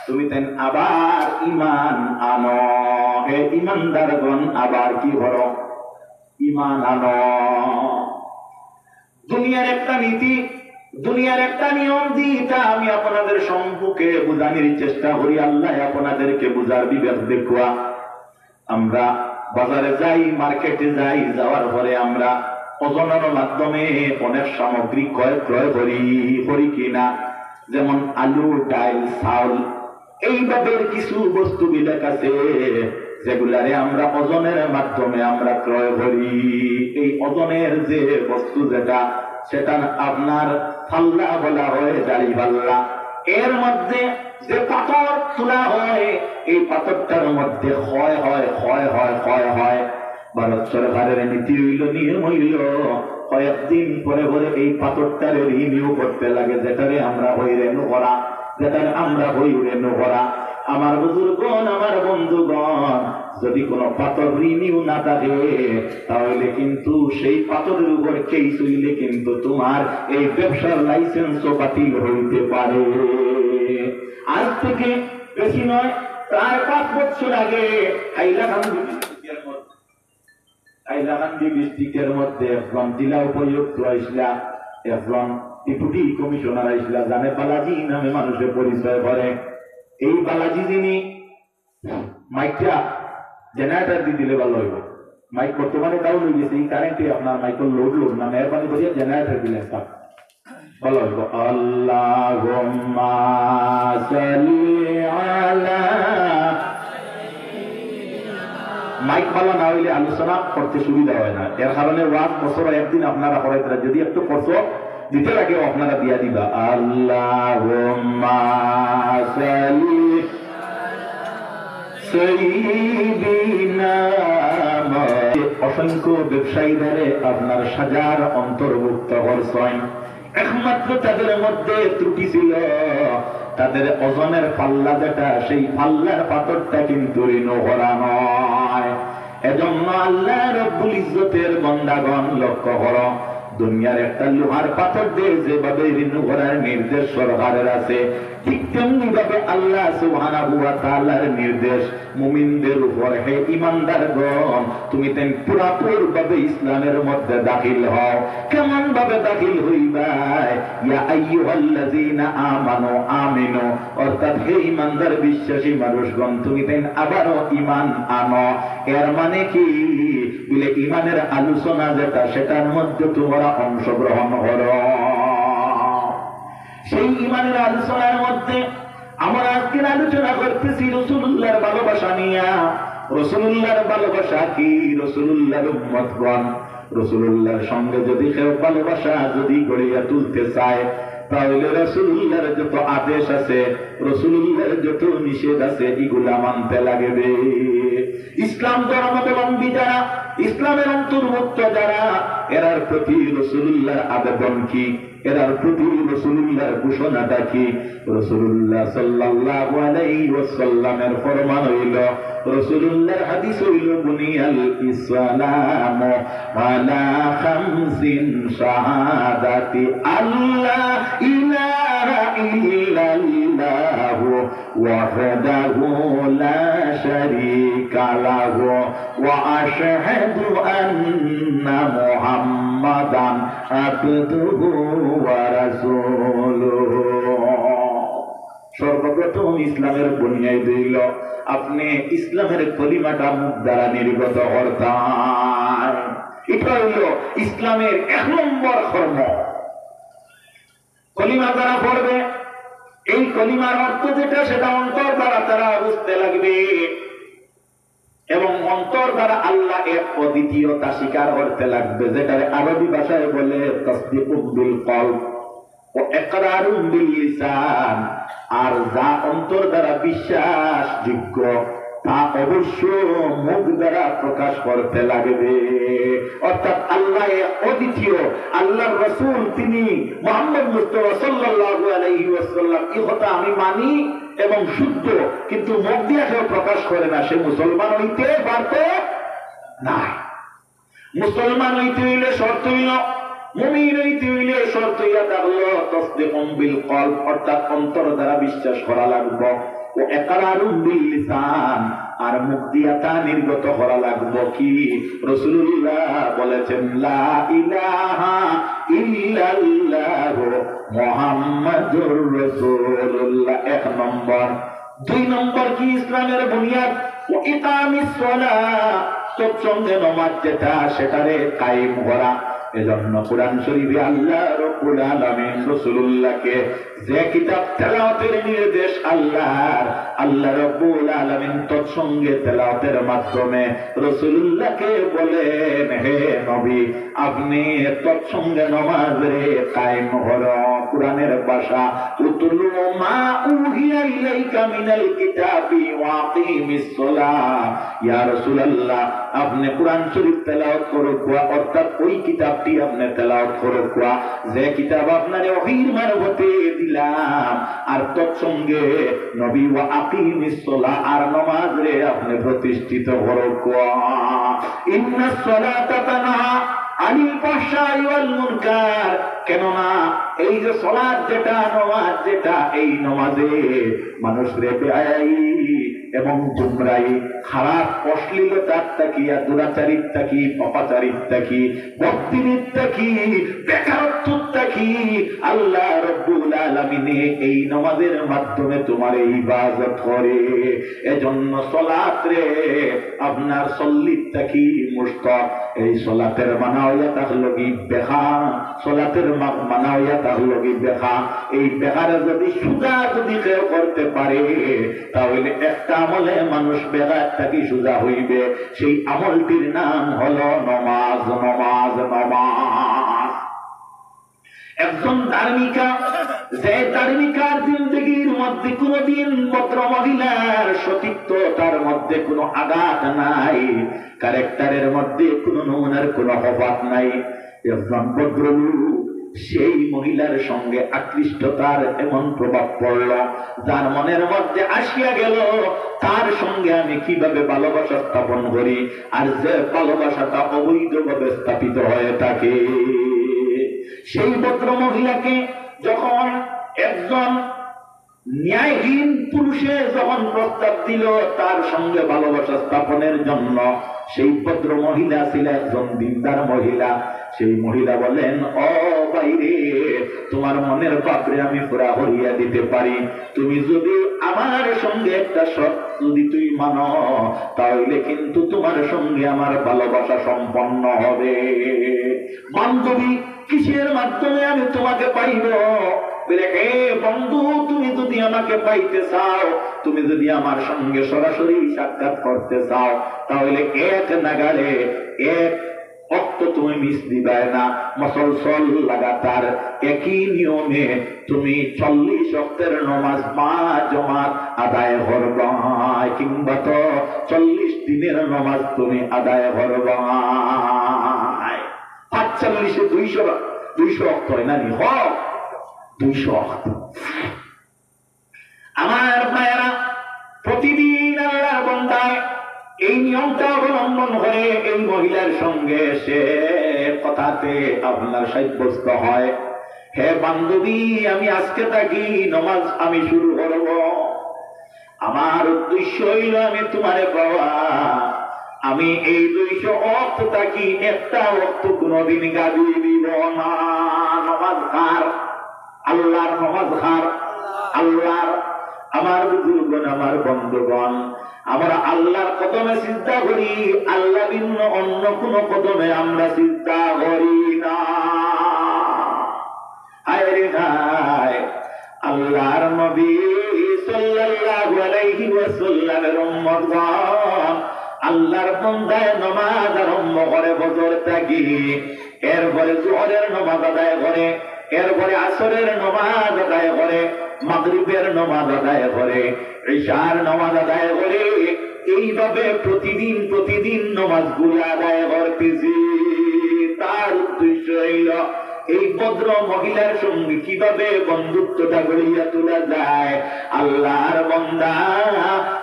তুমি তেন আবার ঈমান আনো। হে ঈমানদারগণ আবার কি করো? ঈমান আনো। দুনিয়ার একটা নীতি, দুনিয়ার একটা নিয়ম দিটা আমি আপনাদের সম্মুখে বুঝানোর চেষ্টা করি। আল্লাহ আপনাদেরকে বুঝার বিবেক দেখুয়া। আমরা বাজারে যাই, মার্কেটে যাই, যাওয়ার পরে আমরা ওজনের মাধ্যমে অনেক সামগ্রী ক্রয় করি কিনা। যেমন আলু, ডাল, চাউল, এইভাবে কিছু বস্তু বিলাক আছে যেগুলারে আমরা ওজনের মাধ্যমে আমরা ক্রয় করি। এই ওজনের যে বস্তু যেটা, সেটা আপনার ফাল্লা বলা হয়, দাড়ি পাল্লা। এর মধ্যে যে পাথর তোলা হয়, এই পাথরটার মধ্যে ক্ষয় হয়। ভারত সরকারের নীতি হইল, নিয়ম হইল, কয়েকদিন পরে পরে এই পাথরটারে রিনিউ করতে লাগে, যেটারে আমরা হইরেনু করা, যেটারে আমরা হইরেনু করা। আমার বুজুর্গণ, আমার বন্ধুগণ, যদি কোন পাথর রিনিউ না থাকে তাহলে কিন্তু সেই পাথরের উপর কেস হইলে কিন্তু তোমার এই ব্যবসার লাইসেন্সও বাতিল হইতে পারে। আজ থেকে বেশি নয়, প্রায় 5 বছর আগে হাইলাকান্দি ডিস্ট্রিক্টের মধ্যে একজন জেলা উপায়ুক্ত আইসলা, একজন ডেপুটি কমিশনার আইসলা, জানে বালাজি নামে মানুষের পরিচয় করে। এই বালাজি যিনি মাইকটা জেনারেটর দিয়ে দিলে ভালো হইব। মাইক বর্তমানে ডাউন হয়ে গেছে, এই কারেন্টে আপনার মাইকের লোড না, মেহরবানি করিয়া জেনারেটর দিলে ভালো হইব। আল্লাহুম্মা সাল্লি আলা। মাইক ভালো না হইলে আলোচনা করতে সুবিধা হয় না, এর কারণে ওয়াজ বছর একদিন আপনারা করাইতে, যদি একটু করছো দিতে লাগে আপনারা দিয়া দিবা। আল্লাহুম্মা সাল্লি সাইয়্যিদিনা। অসংখ্য ব্যবসায়ীদের আপনার সাজার অন্তর্ভুক্ত করছেন, একমাত্র তাদের মধ্যে ত্রুটি ছিল তাদের ওজনের পাল্লা যেটা, সেই পাল্লার পাথরটা কিন্তু ঋণ করা নয়। এজন্য আল্লাহ রব্বুল ইজ্জতের বান্দাগণ লক্ষ্য করো, দুনিয়ার একটা লোহার পাথর দিয়ে যেভাবে ঋণ করার নির্দেশ সরকারের আছে, ঠিক তেমনি ভাবে আল্লাহ সুবহানাহু ওয়া তাআলার নির্দেশ মুমিনদের উপর। হে ঈমানদারগণ, তুমি তেন পুরাপুরি ভাবে ইসলামের মধ্যে দাখিল হও। কেমন ভাবে দাখিল হইবা? ইয়া আইয়ুহাল্লাযীনা আমানু আমিনু, অর্থাৎ হে ঈমানদার বিশ্বাসী মানুষগণ, তুমি তেন আবারও ঈমান আনো। এর মানে কি? বলে ঈমানের আলোচনা যেটা, সেটার মধ্যে তোমরা অংশগ্রহণ করো। সেই ঈমানের আলোচনার মধ্যে আমরা আজকে আলোচনা করতেছি রাসূলুল্লাহর ভালোবাসা নিয়ে। রাসূলুল্লাহর ভালোবাসা কি? রাসূলুল্লাহর উম্মতগণ, রাসূলুল্লাহর সঙ্গে যদি কেউ ভালোবাসা যদি গড়িয়া তুলতে চায়, তাহলে রাসূলুল্লাহর যত আদেশ আছে, রাসূলুল্লাহর যত নিষেধ আছে, এগুলা মানতে লাগবে। ইসলাম ধর্মাবলম্বী যারা, ইসলামের অন্তর্ভুক্ত যারা, এরার প্রতি রাসূলুল্লাহর আবেদন কি? এরার প্রতি রাসূলুল্লাহর ঘোষণাটা কি? রাসূলুল্লাহ সাল্লাল্লাহু আলাইহি ওয়াসাল্লামের ফরমান হইল, রাসূলুল্লাহর হাদিস হইল, বুনিয়াল ইসলাম আলা খামসিন শাহাদাতি আল্লাহ ইলাহা ইল্লাল্লাহু ওয়াহদাহু লা শারীকা লাহু ওয়া আশহাদু আন্না মুহাম্মাদান আবদুহু ওয়া রাসূলুহু। সর্বপ্রথম ইসলামের বুনিয়াদ হইল আপনি ইসলামের কলিমাটা মুখ দ্বারা নির্গত করতেন। এটা হইল ইসলামের 1 নম্বর কর্ম। কলিমা দ্বারা পড়বে, এই কলিমার অর্থ যেটা, সেটা অন্তর দ্বারা তারা বুঝতে লাগবে, এবং অন্তর দ্বারা আল্লাহ এক অদ্বিতীয়তা স্বীকার করতে লাগবে, যেটার আরবি ভাষায় বলে তাসদীকুম বিল কলব ও ইকরারুম বিল লিসান। আর যা অন্তর দ্বারা বিশ্বাসযোগ্য তা অবশ্য মুখ দ্বারা প্রকাশ করতে লাগবে। অর্থাৎ আল্লাহ অদ্বিতীয়, আল্লাহর রাসূল তিনি মুহাম্মদ মুস্তাফা সাল্লাল্লাহু আলাইহি ওয়াসাল্লাম, এই কথা আমি মানি এবং শুদ্ধ, কিন্তু মুখ দিয়ে কেউ প্রকাশ করে না, সে মুসলমান হইতে পারত না। মুসলমান হইতে হইলে শর্ত হইল, মুমিন হইতে হইলে শর্ত হইয়া থাকলো তাসদীকুম বিল কলব, অর্থাৎ অন্তর দ্বারা বিশ্বাস করা লাগবে, ও ইকরারুম বিল লিসান, আর মুখ দিয়া তা নির্গত করা লাগবে। কি? রাসূলুল্লাহ বলেছেন, লা ইলাহা ইল্লাল্লাহু মুহাম্মাদুর রাসূলুল্লাহ, 1 নম্বর। 2 নম্বর কি? ইসলামের বুনিয়াদ ও ইকামিস সালাহ, সৎসঙ্গে নামাজ যেটা, সেটারে কায়েম করা। এজন্য কোরআন শরীফে আল্লাহ রাব্বুল আলামিন রাসূলুল্লাহকে যে কিতাব তেলাওয়াতের নির্দেশ আল্লাহ রাব্বুল আলামিন তৎসঙ্গে তেলাওয়াতের মাধ্যমে রাসূলুল্লাহকে বলেন, হে নবী, আপনি তৎসঙ্গে নামাজে কায়েম করো। কোরআনের ভাষা, উতলু মা উহিয়া ইলাইকা মিনাল কিতাবি ওয়া আকিমিস সালাহ। ইয়া রাসূলুল্লাহ, আপনি কোরআন শরীফ তেলাওয়াত করো, অর্থাৎ ওই কিতাবটি আপনি তেলাওয়াত করো যে কিতাব আপনারে ওহীর মারফতে দিলাম, আর তৎসঙ্গে নবী ওয়া আকিমিস সালাহ, আর নামাজে আপনি প্রতিষ্ঠিত করো। ইন্নাস সালাতা তানহা আনিল ফাহশাই ওয়াল মুনকার। কেননা এই যে সালাত যেটা, নামাজ যেটা, এই নামাজে মানুষরে বেয়াই এবং গুমরাই, খারাপ অশ্লীলতার থাকি, দুরাচারিত থাকি, পাপাচারিত থাকি, ভক্তির থাকি, বেকারত্ব থাকি আল্লাহ রাব্বুল আলামিন এই নামাজের মাধ্যমে তোমার ইবাদত করে। এজন্য সালাত রে আপনার সল্লিত থাকি মুস্তাক, এই সালাতের মানাওয়া তাহলে কি বেখা, সালাতের মানাওয়া তাহলে কি বেখা। এই বেখারে যদি সুজা যদি কেউ করতে পারে, তাহলে একটা আমলে মানুষ বেগার থাকি সুজা হইবে, সেই আমলটির নাম হলো নমাজ। নমাজ নমাজ একজন ধার্মিকা, যে ধার্মিকার জিন্দগির মধ্যে কোনদিন ভদ্র মহিলার সতীত্ব, তার মধ্যে কোনো আঘাত নাই, ক্যারেক্টারের মধ্যে কোনো নমুনার কোনো অভাব নাই, একজন ভদ্রলোক সেই মহিলার সঙ্গে আকৃষ্টতার এমন প্রভাব পড়ল, যার মনের মধ্যে আসিয়া গেল তার সঙ্গে আমি কিভাবে ভালোবাসা স্থাপন করি, আর যে ভালোবাসাটা অবৈধভাবে স্থাপিত হয়ে থাকে, সেই ভদ্র মহিলাকে যখন একজন ন্যায়হীন পুরুষে যখন প্রস্তাব দিল তার সঙ্গে ভালোবাসা স্থাপনের জন্য, সেই ভদ্র মহিলা ছিল একজন দিনদার মহিলা। সেই মহিলা বলেন, ও বাইরে, তোমার মনের পাপড়ে আমি পুরা হরিয়া দিতে পারি, তুমি যদি আমার সঙ্গে একটা শর্ত যদি তুই মানো, তাহলে কিন্তু তোমার সঙ্গে আমার ভালোবাসা সম্পন্ন হবে। বান্ধবী, কিসের মাধ্যমে আমি তোমাকে পাইব? বলে, হে বন্ধু, তুমি যদি আমাকে পাইতে চাও, তুমি যদি আমার সঙ্গে সরাসরি সাক্ষাৎ করতে চাও, তাহলে এক নাগারে এক অক্ত তুমি মিস দিবাই না, মুসলসল লাগাতার একই নিয়মে তুমি 40 ওয়াক্তের নামাজ 5 জামাত আদায় করবা, কিংবা তো 40 দিনের নামাজ তুমি আদায় করবা। 45 200 ওয়াক্ত হয় না, নি হোক 200 ওয়াক্ত। আমার ভাইয়েরা, প্রতিদিন আল্লাহর বান্দায় এই নিয়মটা অবলম্বন করে এই মহিলার সঙ্গে সে কথাতে আপনার সাব্যস্ত হয়, হে বান্ধবী, আমি আজকে থাকি নামাজ আমি শুরু করব, আমার উদ্দেশ্য হইল আমি তোমারে পাওয়া, আমি এই 200 ওয়াক্ত থাকি একটা ওয়াক্ত কোনদিন গাবি দিব না। নামাজ কার? আল্লাহর নামাজ কার? আল্লাহর। আমার বুজুর্গণ, আমার বন্ধুগণ, আমরা আল্লাহর কদমে সিজদা করি, আল্লাহ ভিন্ন অন্য কোন কদমে আমরা সিজদা করি না। হায়রে হায়, আল্লাহর নবী সাল্লাল্লাহু আলাইহি ওয়াসাল্লামের উম্মতগণ আল্লাহর বান্দায় নামাজ আরম্ভ করে ফজর থেকে, এরপরে যোহরের নামাজ আদায় করে, এরপরে আসরের নামাজ আদায় করে, মাগরিবের নামাজ আদায় করে, ইশার নামাজ আদায় করে, এইভাবে প্রতিদিন নামাজগুলো আদায় করতেছি। তার উদ্দেশ্য হইল এই ভদ্র মহিলার সঙ্গে কিভাবে বন্ধুত্বটা গড়িয়া তোলা যায়। আল্লাহর বান্দা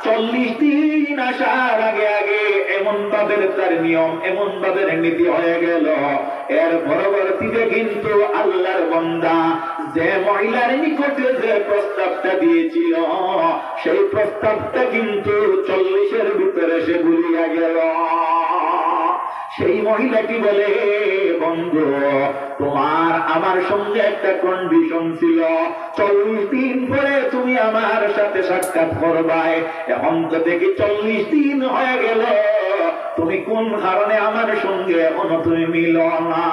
40 দিন আসার আগে আগে এমন ভাবে তার নিয়ম, এমন ভাবে নীতি হয়ে গেল, এর পরবর্তীতে কিন্তু আল্লাহর বান্দা যে মহিলার নিকটে যে প্রস্তাবটা দিয়েছিল, সেই প্রস্তাবটা কিন্তু 40-এর ভিতরে সে ভুলিয়া গেল। সেই মহিলাটি বলে, বন্ধু, তোমার আমার সঙ্গে একটা কন্ডিশন ছিল, 40 দিন পরে তুমি আমার সাথে সাক্ষাৎ করবাই, এখন তো দেখি 40 দিন হয়ে গেল, তুমি কোন কারণে আমার সঙ্গে এখনো তুমি মিল না?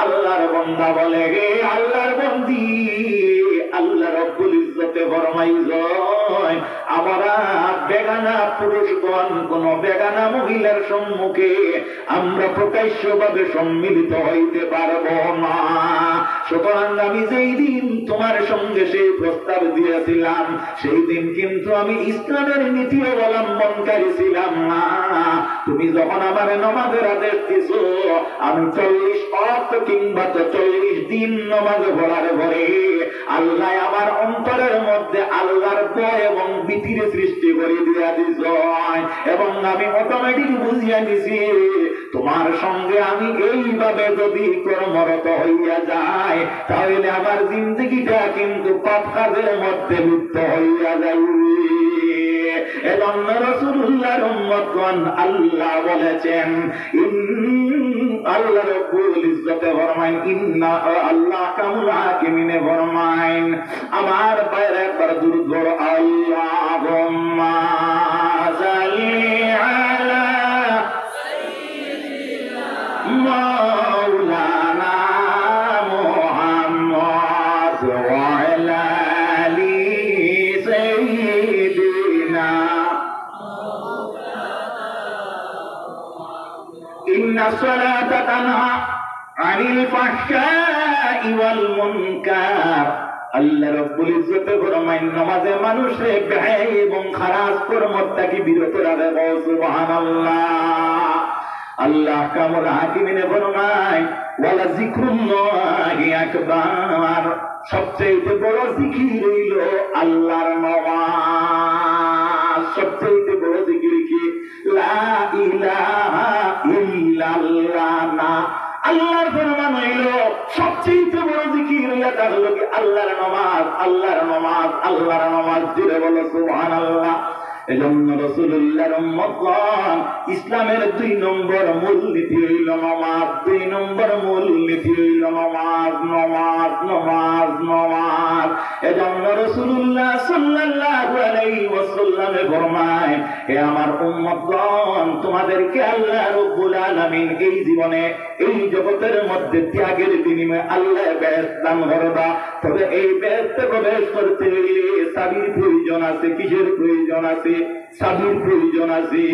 আল্লাহর বান্দা বলে, হে আল্লাহর বন্দী, আল্লাহ রব্বুল ইজ্জতে ফরমাইল, আমরা বেগানা পুরুষগণ কোন বেগানা মহিলার সম্মুখে আমরা প্রকাশ্যভাবে সম্মিলিত হইতে পারব না। সুতরাং আমি যেই দিন তোমার সঙ্গে সেই প্রস্তাব দিয়েছিলাম, সেই দিন কিন্তু আমি ইসলামের নীতি অবলম্বনকারী ছিলাম না। তুমি যখন আমার নামাজের আদেশ দিছ, আমি 40 ওয়াক্ত কিংবা 40 দিন নামাজ পড়ার পরে আল্লাহ আমার অন্তরের মধ্যে আল্লাহর ভয় এবং ভীতির সৃষ্টি করে দিয়া দিছ, এবং আমি অটোমেটিক বুঝিয়া নিছি তোমার সঙ্গে আমি এইভাবে যদি কর্মরত হইয়া যায়, তাহলে আমার জিন্দগিটা কিন্তু পাপ কাজের মধ্যে লিপ্ত হইয়া যাইবে। এবং রাসূলুল্লাহর উম্মতগণ আল্লাহ বলেছেন, আল্লাহ রাব্বুল ইজ্জতে ফরমাইন, ইন্না আল্লাহ কামুল হাকিমিনে ফরমাইন, আমার বাইরে একবার দুরূদ পড়ো, আল্লাহুম্মা সাল্লি আলা সাইয়্যিদিনা মাওলানা মুহাম্মদ ওয়া আলা আলি সাইয়্যিদিনা ইন্না সালাতা তানহা আনিল ফাহশাই ওয়াল মুনকার। আল্লাহ রাব্বুল ইজ্জতে ফরমাইন, নামাজে মানুষে বেহায়া এবং খারাপ কর্ম থেকে বিরত রাখে। সুবহানাল্লাহ। আল্লাহ কামুল হাকিমিনে ফরমায়, ওয়ালা যিকরুল্লাহি আকবার, সবচেয়ে বড় জিকির হইল আল্লাহর নামাজ। সবচেয়ে বড় জিকির কি? লা ইলাহা ইল্লাল্লাহ। না, আল্লাহর ফরমান হইল সবচেয়ে বড় জিকির হইয়া থাকলো কি? আল্লাহর নামাজ, আল্লাহর নামাজ, আল্লাহর নামাজ। জুড়ে বলো সুবহানাল্লাহ। এজন্য রাসূলুল্লাহর উম্মতগণ ইসলামের 2 নম্বর মূলনীতি হইল নামাজ। 2 নম্বর মূলনীতি হইল নামাজ, নামাজ, নামাজ, নামাজ। এজন্য রাসূলুল্লাহ সাল্লাল্লাহু আলাইহি ওয়াসাল্লামে ফরমায়, হে আমার উম্মতগণ, তোমাদেরকে আল্লাহ রাব্বুল আলামিন এই জীবনে এই জগতের মধ্যে ত্যাগের বিনিময়ে আল্লাহ বেহেশত দান করবা। তবে এই বেহেশতে প্রবেশ করতে হলে সাবির প্রয়োজন আছে। কিসের প্রয়োজন আছে? সাবির প্রয়োজন আছে।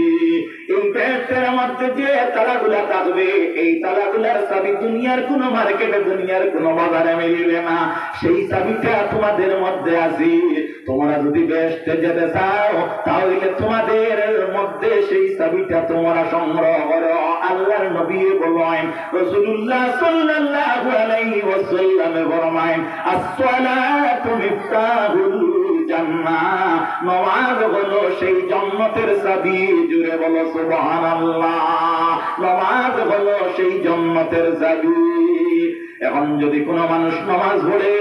এই বেহেশতের মধ্যে যে তালাগুলা থাকবে, এই তালাগুলার চাবি দুনিয়ার কোন মার্কেটে, দুনিয়ার কোন বাজারে মিলবে না। সেই চাবিটা তোমাদের মধ্যে আছে। তোমরা যদি বেহেশতে যেতে চাও, তাহলে তোমাদের মধ্যে সেই চাবিটা তোমরা সংগ্রহ করো। আল্লাহর নবী বলেন, রাসূলুল্লাহ সাল্লাল্লাহু আলাইহি ওয়াসাল্লাম ফরমায়েন, আস-সালাতু মিফতাহুল জান্নাহ, নামাজ হলো সেই জান্নাতের চাবি। জুড়ে বলো সুবহানাল্লাহ। নামাজ হলো সেই জান্নাতের চাবি। এখন যদি কোন মানুষ নামাজ পড়ে,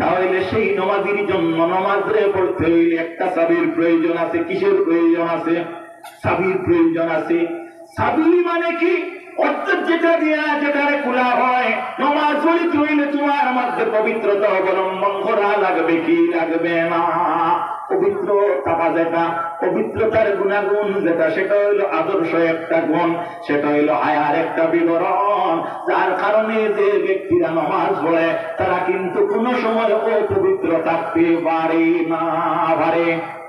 তাহলে সেই নামাজের জন্য নামাজে পড়তে হইলে একটা চাবির প্রয়োজন আছে। কিসের প্রয়োজন আছে? চাবির প্রয়োজন আছে। চাবি মানে কি? অর্থাৎ যেটা দিয়া যেটারে খোলা হয়। নামাজ পড়িতে হইলে তোমার মধ্যে পবিত্রতা অবলম্বন করা লাগবে কি লাগবে না? পবিত্র থাকা যেটা, পবিত্রতার গুণাগুণ যেটা, সেটা হইল আদর্শ একটা গুণ, সেটা হইল হায়ার একটা বিবরণ। যার কারণে যে ব্যক্তিরা নামাজ পড়ে তারা কিন্তু কোন সময় অপবিত্র থাকতে পারে না।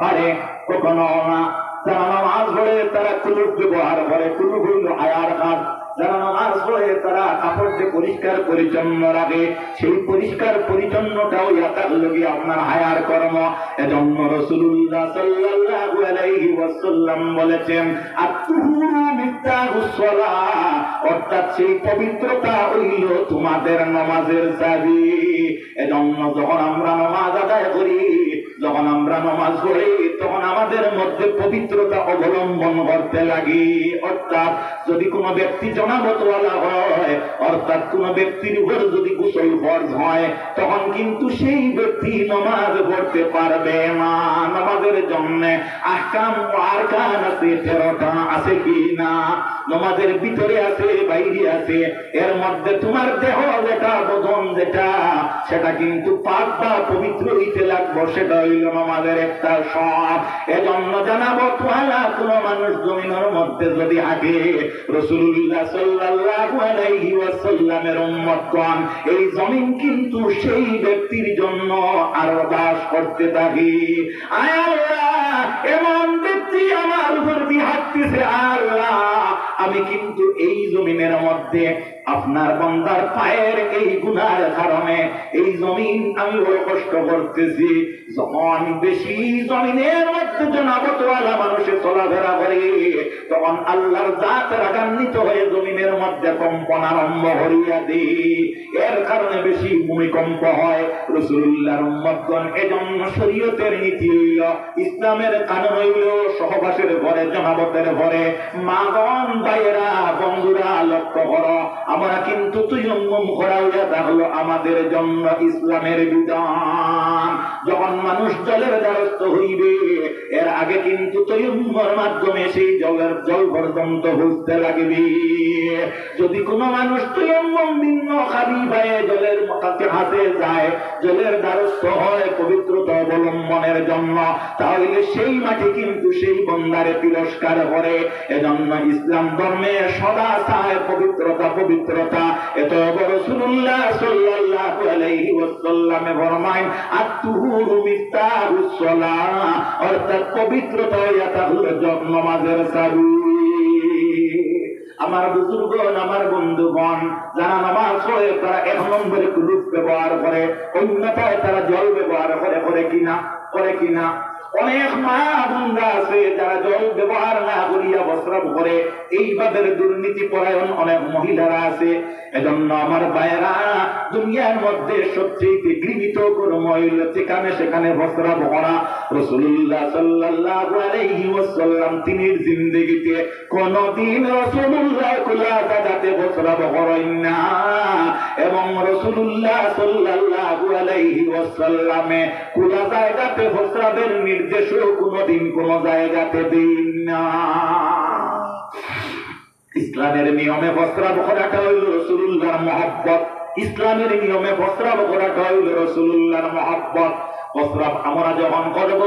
পারে কখনো না। যারা নামাজ পড়ে তারা কুলুপ ব্যবহার করে। কুলুপ হইল হায়ার কাজ। যারা নামাজ পড়ে তারা কাপড়কে পরিষ্কার পরিচ্ছন্ন রাখে। সেই পরিষ্কার পরিচ্ছন্নটাও ইয়াতাল্লগি আপনার হায়ার কর্ম। এজন্য রাসূলুল্লাহ সাল্লাল্লাহু আলাইহি ওয়াসাল্লাম বলেছেন, আত-তুহুরু মিফতাহুস সালাহ, অর্থাৎ সেই পবিত্রতা হইল তোমাদের নামাজের চাবি। এজন্য যখন আমরা নামাজ আদায় করি, যখন আমরা নামাজ পড়ি, তখন আমাদের মধ্যে পবিত্রতা অবলম্বন করতে লাগি। অর্থাৎ যদি কোনো ব্যক্তি জনাবতওয়ালা হয়, অর্থাৎ কোন ব্যক্তির উপর যদি গোসল ফরজ হয়, তখন কিন্তু সেই ব্যক্তি নামাজ পড়তে পারবে না। নামাজের জন্য আহকাম ও আরকান আছে 13টা, আছে কি না? নামাজের ভিতরে আছে, বাইরে আছে। এর মধ্যে তোমার দেহ যেটা, বদন যেটা, সেটা কিন্তু পাক বা পবিত্র হইতে লাগবে, সেটা হইল নামাজের একটা সব। এজন্য জানাবো, তোমরা কোন মানুষ জমিনের মধ্যে যদি হাঁটে, রাসূলুল্লাহ সাল্লাল্লাহু আলাইহি ওয়াসাল্লামের উম্মতগণ, এই জমিন কিন্তু সেই ব্যক্তির জন্য আরবাস করতে থাকে। আয় আল্লাহ, এমন ব্যক্তি আমার উপর দিয়ে হাঁটতেছে, আল্লাহ আমি কিন্তু এই জমিনের মধ্যে আপনার বান্দার পায়ের এই গুনার কারণে এই জমিন আমি বড় কষ্ট করতেছি। যখন বেশি জমিনের মধ্যে জনাবতওয়ালা মানুষে চলাফেরা করে, তখন আল্লাহর জাত রাগান্বিত হয়ে জমিনের মধ্যে কম্পন আরম্ভ করিয়া দেয়। এর কারণে বেশি ভূমিকম্প হয়। রাসূলুল্লাহর উম্মতগণ, এজন্য শরীয়তের নীতি হইল, ইসলামের কানুন হইল, সহবাসের ঘরে, জনাবতের ঘরে। মাগন, ভাইয়েরা, বন্ধুরা, লক্ষ্য করো, আমরা কিন্তু তায়াম্মুম করা হইয়া থাকলো আমাদের জন্য ইসলামের বিধান। যখন মানুষ জলের দ্বারস্থ হইবে, এর আগে কিন্তু তায়াম্মুমের মাধ্যমে সেই জল পর্যন্ত বুঝতে লাগবে। যদি কোনো মানুষ তায়াম্মুম ভিন্ন খালি পায়ে জলের কাছে হাতে যায়, জলের দ্বারস্থ হয় পবিত্রতা অবলম্বনের জন্য, তাহলে সেই মাটি কিন্তু সেই বন্দারে তিরস্কার করে। এজন্য ইসলাম ধর্মে সদা চায় পবিত্রতা, পবিত্রতা। এত রাসূলুল্লাহ সাল্লাল্লাহু আলাইহি ওয়াসাল্লামে ফরমায়, আত-তুহুরু মিফতাহুস সালাহ, অর্থাৎ পবিত্রতা এটা হলো নামাজের চাবি। আমার বুজুর্গণ, আমার বন্ধুগণ, যারা নামাজ পড়ে তারা 1 নম্বরে কুলুপ ব্যবহার করে, অন্যথায় তারা জল ব্যবহার করে। করে কিনা? করে কিনা? অনেক মা বোনরা আছে যারা জল ব্যবহার না করিয়া বস্ত্রাপ করে। এইভাবে দুর্নীতি পরায়ণ অনেক মহিলারা আছে। এজন্য আমার ভাইয়েরা, দুনিয়ার মধ্যে সবচেয়ে ঘৃণিত কর্ম হইল যেখানে সেখানে বস্ত্রাপ করা। রাসূলুল্লাহ সাল্লাল্লাহু আলাইহি ওয়াসাল্লাম তিনির জিন্দেগিতে কোনদিন রাসূলুল্লাহ খোলা জায়গাতে বস্ত্রাপ করেন না, এবং রাসূলুল্লাহ সাল্লাল্লাহু আলাইহি ওয়াসাল্লামে খোলা জায়গাতে বস্ত্রাপের নির্দেশও কোনদিন কোন জায়গাতে দেন না। ইসলামের নিয়মে বস্ত্রাপ করাটা হইল রাসূলুল্লাহর মহব্বত। ইসলামের নিয়মে বস্ত্রাপ করাটা হইল রাসূলুল্লাহর মহব্বত। বস্ত্রাপ আমরা যখন করব,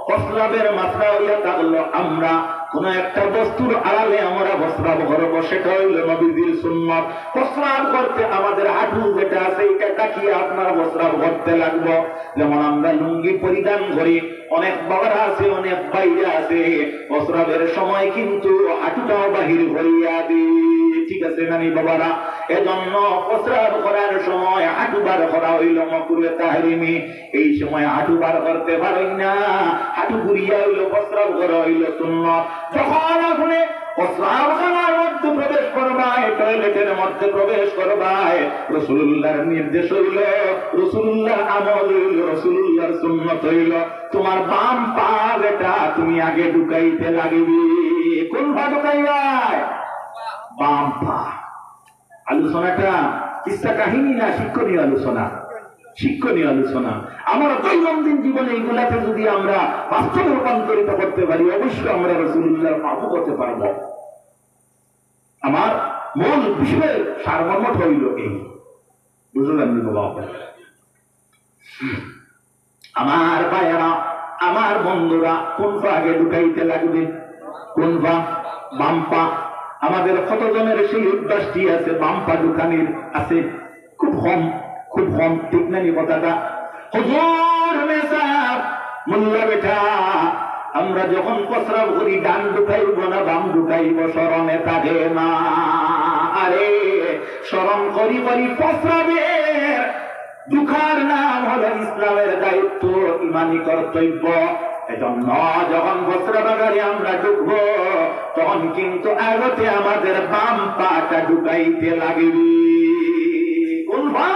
বস্ত্রাপের মাত্রা হইয়া থাকলো আমরা কোন একটা বস্তুর আড়ালে আমরা বস্ত্রাপ করবো, সেটা হইল নবীজির সুন্নাত। বস্ত্রাপ করতে আমাদের হাঁটু যেটা আছে এটা কাটিয়ে আপনার বস্ত্রাপ করতে লাগবো। যেমন আমরা লুঙ্গি পরিধান করি, অনেক বাবারা আছে, অনেক বাইরে আছে, বস্ত্রাপের সময় কিন্তু হাঁটুটাও বাহির করিয়া দিই। ঠিক আছে নানি বাবারা? এজন্য বস্ত্রাপ করার সময় হাঁটু বার করা হইল মাকরুহে তাহরিমি। এই সময় হাঁটু বার করতে পারেন না, হাঁটু ঘুরিয়া হইল বস্ত্রাপ করা হইল সুন্নাত। যখন আপনি বস্ত্রাপখানার মধ্যে প্রবেশ করবায়, টয়লেটের মধ্যে প্রবেশ করবায়, রাসূলুল্লাহর নির্দেশ হইল, রাসূলুল্লাহর আমল হইল, রাসূলুল্লাহর সুন্নাত হইল, তোমার বাম পা যেটা তুমি আগে ঢুকাইতে লাগবে। কোন পা ঢুকাইবাই? বাম পা। আলোচনাটা কিসা কাহিনী না শিক্ষণীয় আলোচনা? শিক্ষণীয় আলোচনা। আমার দৈনন্দিন জীবনে এইগুলাকে যদি আমরা বাস্তবে রূপান্তরিত করতে পারি, অবশ্যই আমরা রাসূলুল্লাহর মাফু করতে পারব। আমার মূল বিষয়ের সারমর্ম হইল এই, বুঝলেন বাবা? আমার ভাইয়েরা, আমার বন্ধুরা, কোন পা আগে ঢুকাইতে লাগবে? কোন পা? বাম পা। আমাদের কতজনের সেই অভ্যাসটি আছে বাম পা ঢুকানির? আছে খুব কম, খুব কম। ঠিক নাকি কথাটা? হুজুর মেসাব মোল্লা বেটা, আমরা যখন প্রস্রাব করি ডান ঢুকাইব না বাম ঢুকাইব স্মরণে থাকে না। আরে স্মরণ করি করি প্রস্রাবের ঢুকার নাম হলো ইসলামের দায়িত্ব, ইমানি কর্তব্য। এজন্য যখন বস্ত্রাগারে আমরা ঢুকবো, তখন কিন্তু আগতে আমাদের বাম পাটা ঢুকাইতে লাগবে। কোন পা?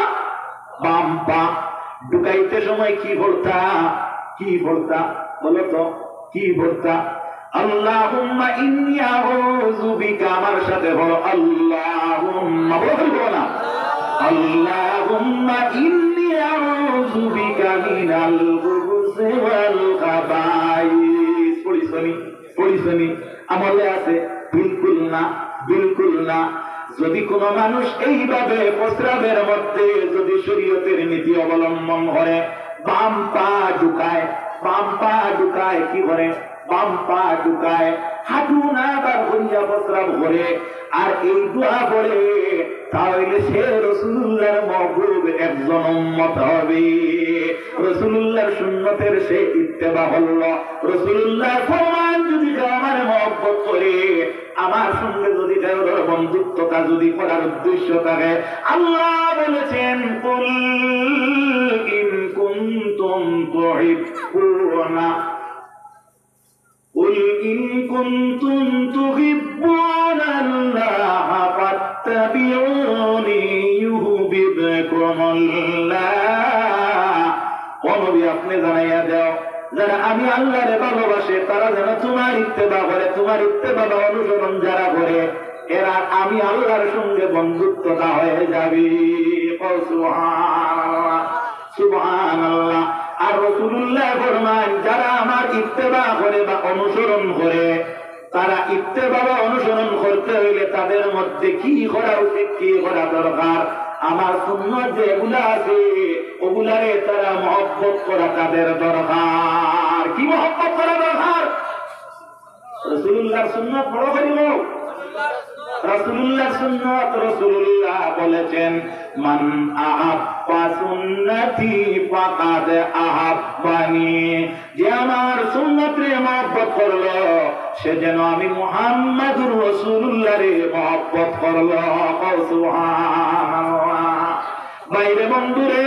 বাম পা। ঢুকাইতে সময় কি বলতা? কি বলতা বলো তো? কি বলতা? আল্লাহুম্মা ইন্নী আউযু বিকা। আমার সাথে বলো আল্লাহুম্মা। বলবো না? আল্লাহুম্মা ইন্নী আউযু বিকা মিনাল খুবুসি ওয়াল খাবাইস। করিসনি, আমলে আছে? বিলকুল না, বিলকুল না। যদি কোন মানুষ এইভাবে প্রস্রাবের মধ্যে যদি শরীয়তের নীতি অবলম্বন করে, বাম পা ঢুকায়, বাম পা ঢুকায়, কি করে? বাম পা ঢুকায়, হাঁটু না বার হইয়া প্রস্রাব করে, আর এই দোয়া পড়ে, তাহলে সে রাসূলুল্লাহর মাহবুব একজন উম্মত হবে। রাসূলুল্লাহর সুন্নতের সে ইত্তেবা হল। রাসূলুল্লাহ ফরমান যদি আমার মহব্বত করে, আমার সঙ্গে যদি কারোর বন্ধুত্বতা যদি করার উদ্দেশ্য থাকে, আল্লাহ বলেছেন কুল ইন কুনতুম তুহিব্বুনা قل إن كنتم تحبون الله فاتبعوني يحببكم الله। ও নবী, আপনি জানাইয়া দাও, যারা আমি আল্লাহরে ভালোবাসে তারা যেন তোমার ইত্তেবা করে, তোমার ইত্তেবা বা অনুসরণ যারা করে, এরা আমি আল্লাহর সঙ্গে বন্ধুত্বতা হয়ে যাবে। সুবহানাল্লাহ, সুবহানাল্লাহ। আর রাসূলুল্লাহ ফরমান, যারা আমার ইত্তেবা করে বা অনুসরণ করে, তারা ইত্তেবা বা অনুসরণ করতে হইলে তাদের মধ্যে কি করা উচিত, কি করা দরকার? আমার সুন্নাত যেগুলা আছে ওগুলারে তারা মহব্বত করা তাদের দরকার। কি মহব্বত করা দরকার? রাসূলুল্লাহর সুন্নাত বড় করিল, রাসূলুল্লাহর সুন্নাত। রাসূলুল্লাহ বলেছেন, মান আহাব্বা সুন্নতি ফাকাদ আহাব্বানি। যে আমার সুন্নতরে মহব্বত করলো, সে যেন আমি মুহাম্মাদুর রাসূলুল্লাহরে মহব্বত করলো। সুবহানাল্লাহ। বাইরে বন্ধুরে,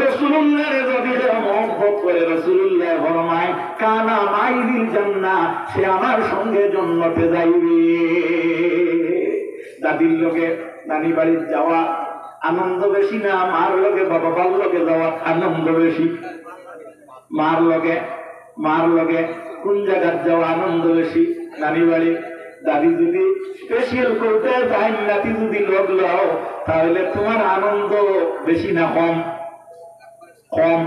রাসূলুল্লাহরে যদি মহব্বত করে, রাসূলুল্লাহ ফরমায় কানা মাইলিল জান্নাহ, সে আমার সঙ্গে জান্নাতে যাইবে। দাদির লগে নানি বাড়ির যাওয়া আনন্দ বেশি না মার লগে বাবার লগে যাওয়া আনন্দ বেশি? মার লগে কোন জায়গার যাওয়া আনন্দ বেশি? নানি বাড়ি। দাদি যদি স্পেশাল করতে যায়, নাতি যদি লোক লও, তাহলে তোমার আনন্দ বেশি না কম? কম,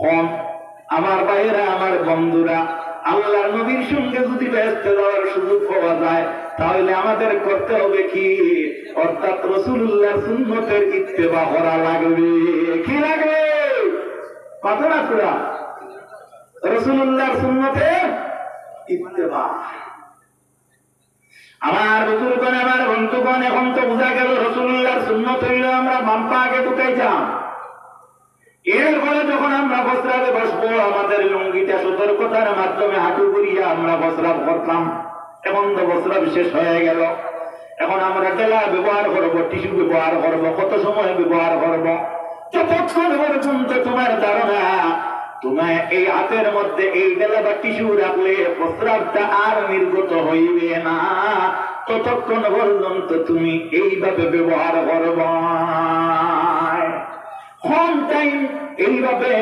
কম। আমার ভাইয়েরা, আমার বন্ধুরা, আল্লাহর নবীর সঙ্গে যদি ব্যস্ত যাওয়ার সুযোগ পাওয়া যায়, তাহলে আমাদের করতে হবে কি? অর্থাৎ রাসূলুল্লাহর সুন্নতের ইত্তেবা করা লাগবে। কি লাগবে? পাতলা করা রাসূলুল্লাহর সুন্নতের ইত্তেবা। আমার বুজুর্গণ, আমার বন্ধুগণ, এখন তো বোঝা গেল রাসূলুল্লাহর সুন্নত হইল আমরা বাম পা আগে ঢুকাইতাম। এরপরে যখন আমরা প্রস্রাবে বসবো, আমাদের লুঙ্গিটা সতর্কতার মাধ্যমে হাঁটু করিয়া আমরা প্রস্রাব করতাম। এখন তো প্রস্রাব শেষ হয়ে গেল, এখন আমরা ডেলা ব্যবহার করবো, টিস্যু ব্যবহার করবো। কত সময় ব্যবহার করবো? যতক্ষণ পর্যন্ত তোমার ধারণা তোমার এই হাতের মধ্যে এই ডেলা বা টিস্যু রাখলে প্রস্রাবটা আর নির্গত হইবে না, ততক্ষণ পর্যন্ত তুমি এইভাবে ব্যবহার করবা। কম টাইম এইভাবে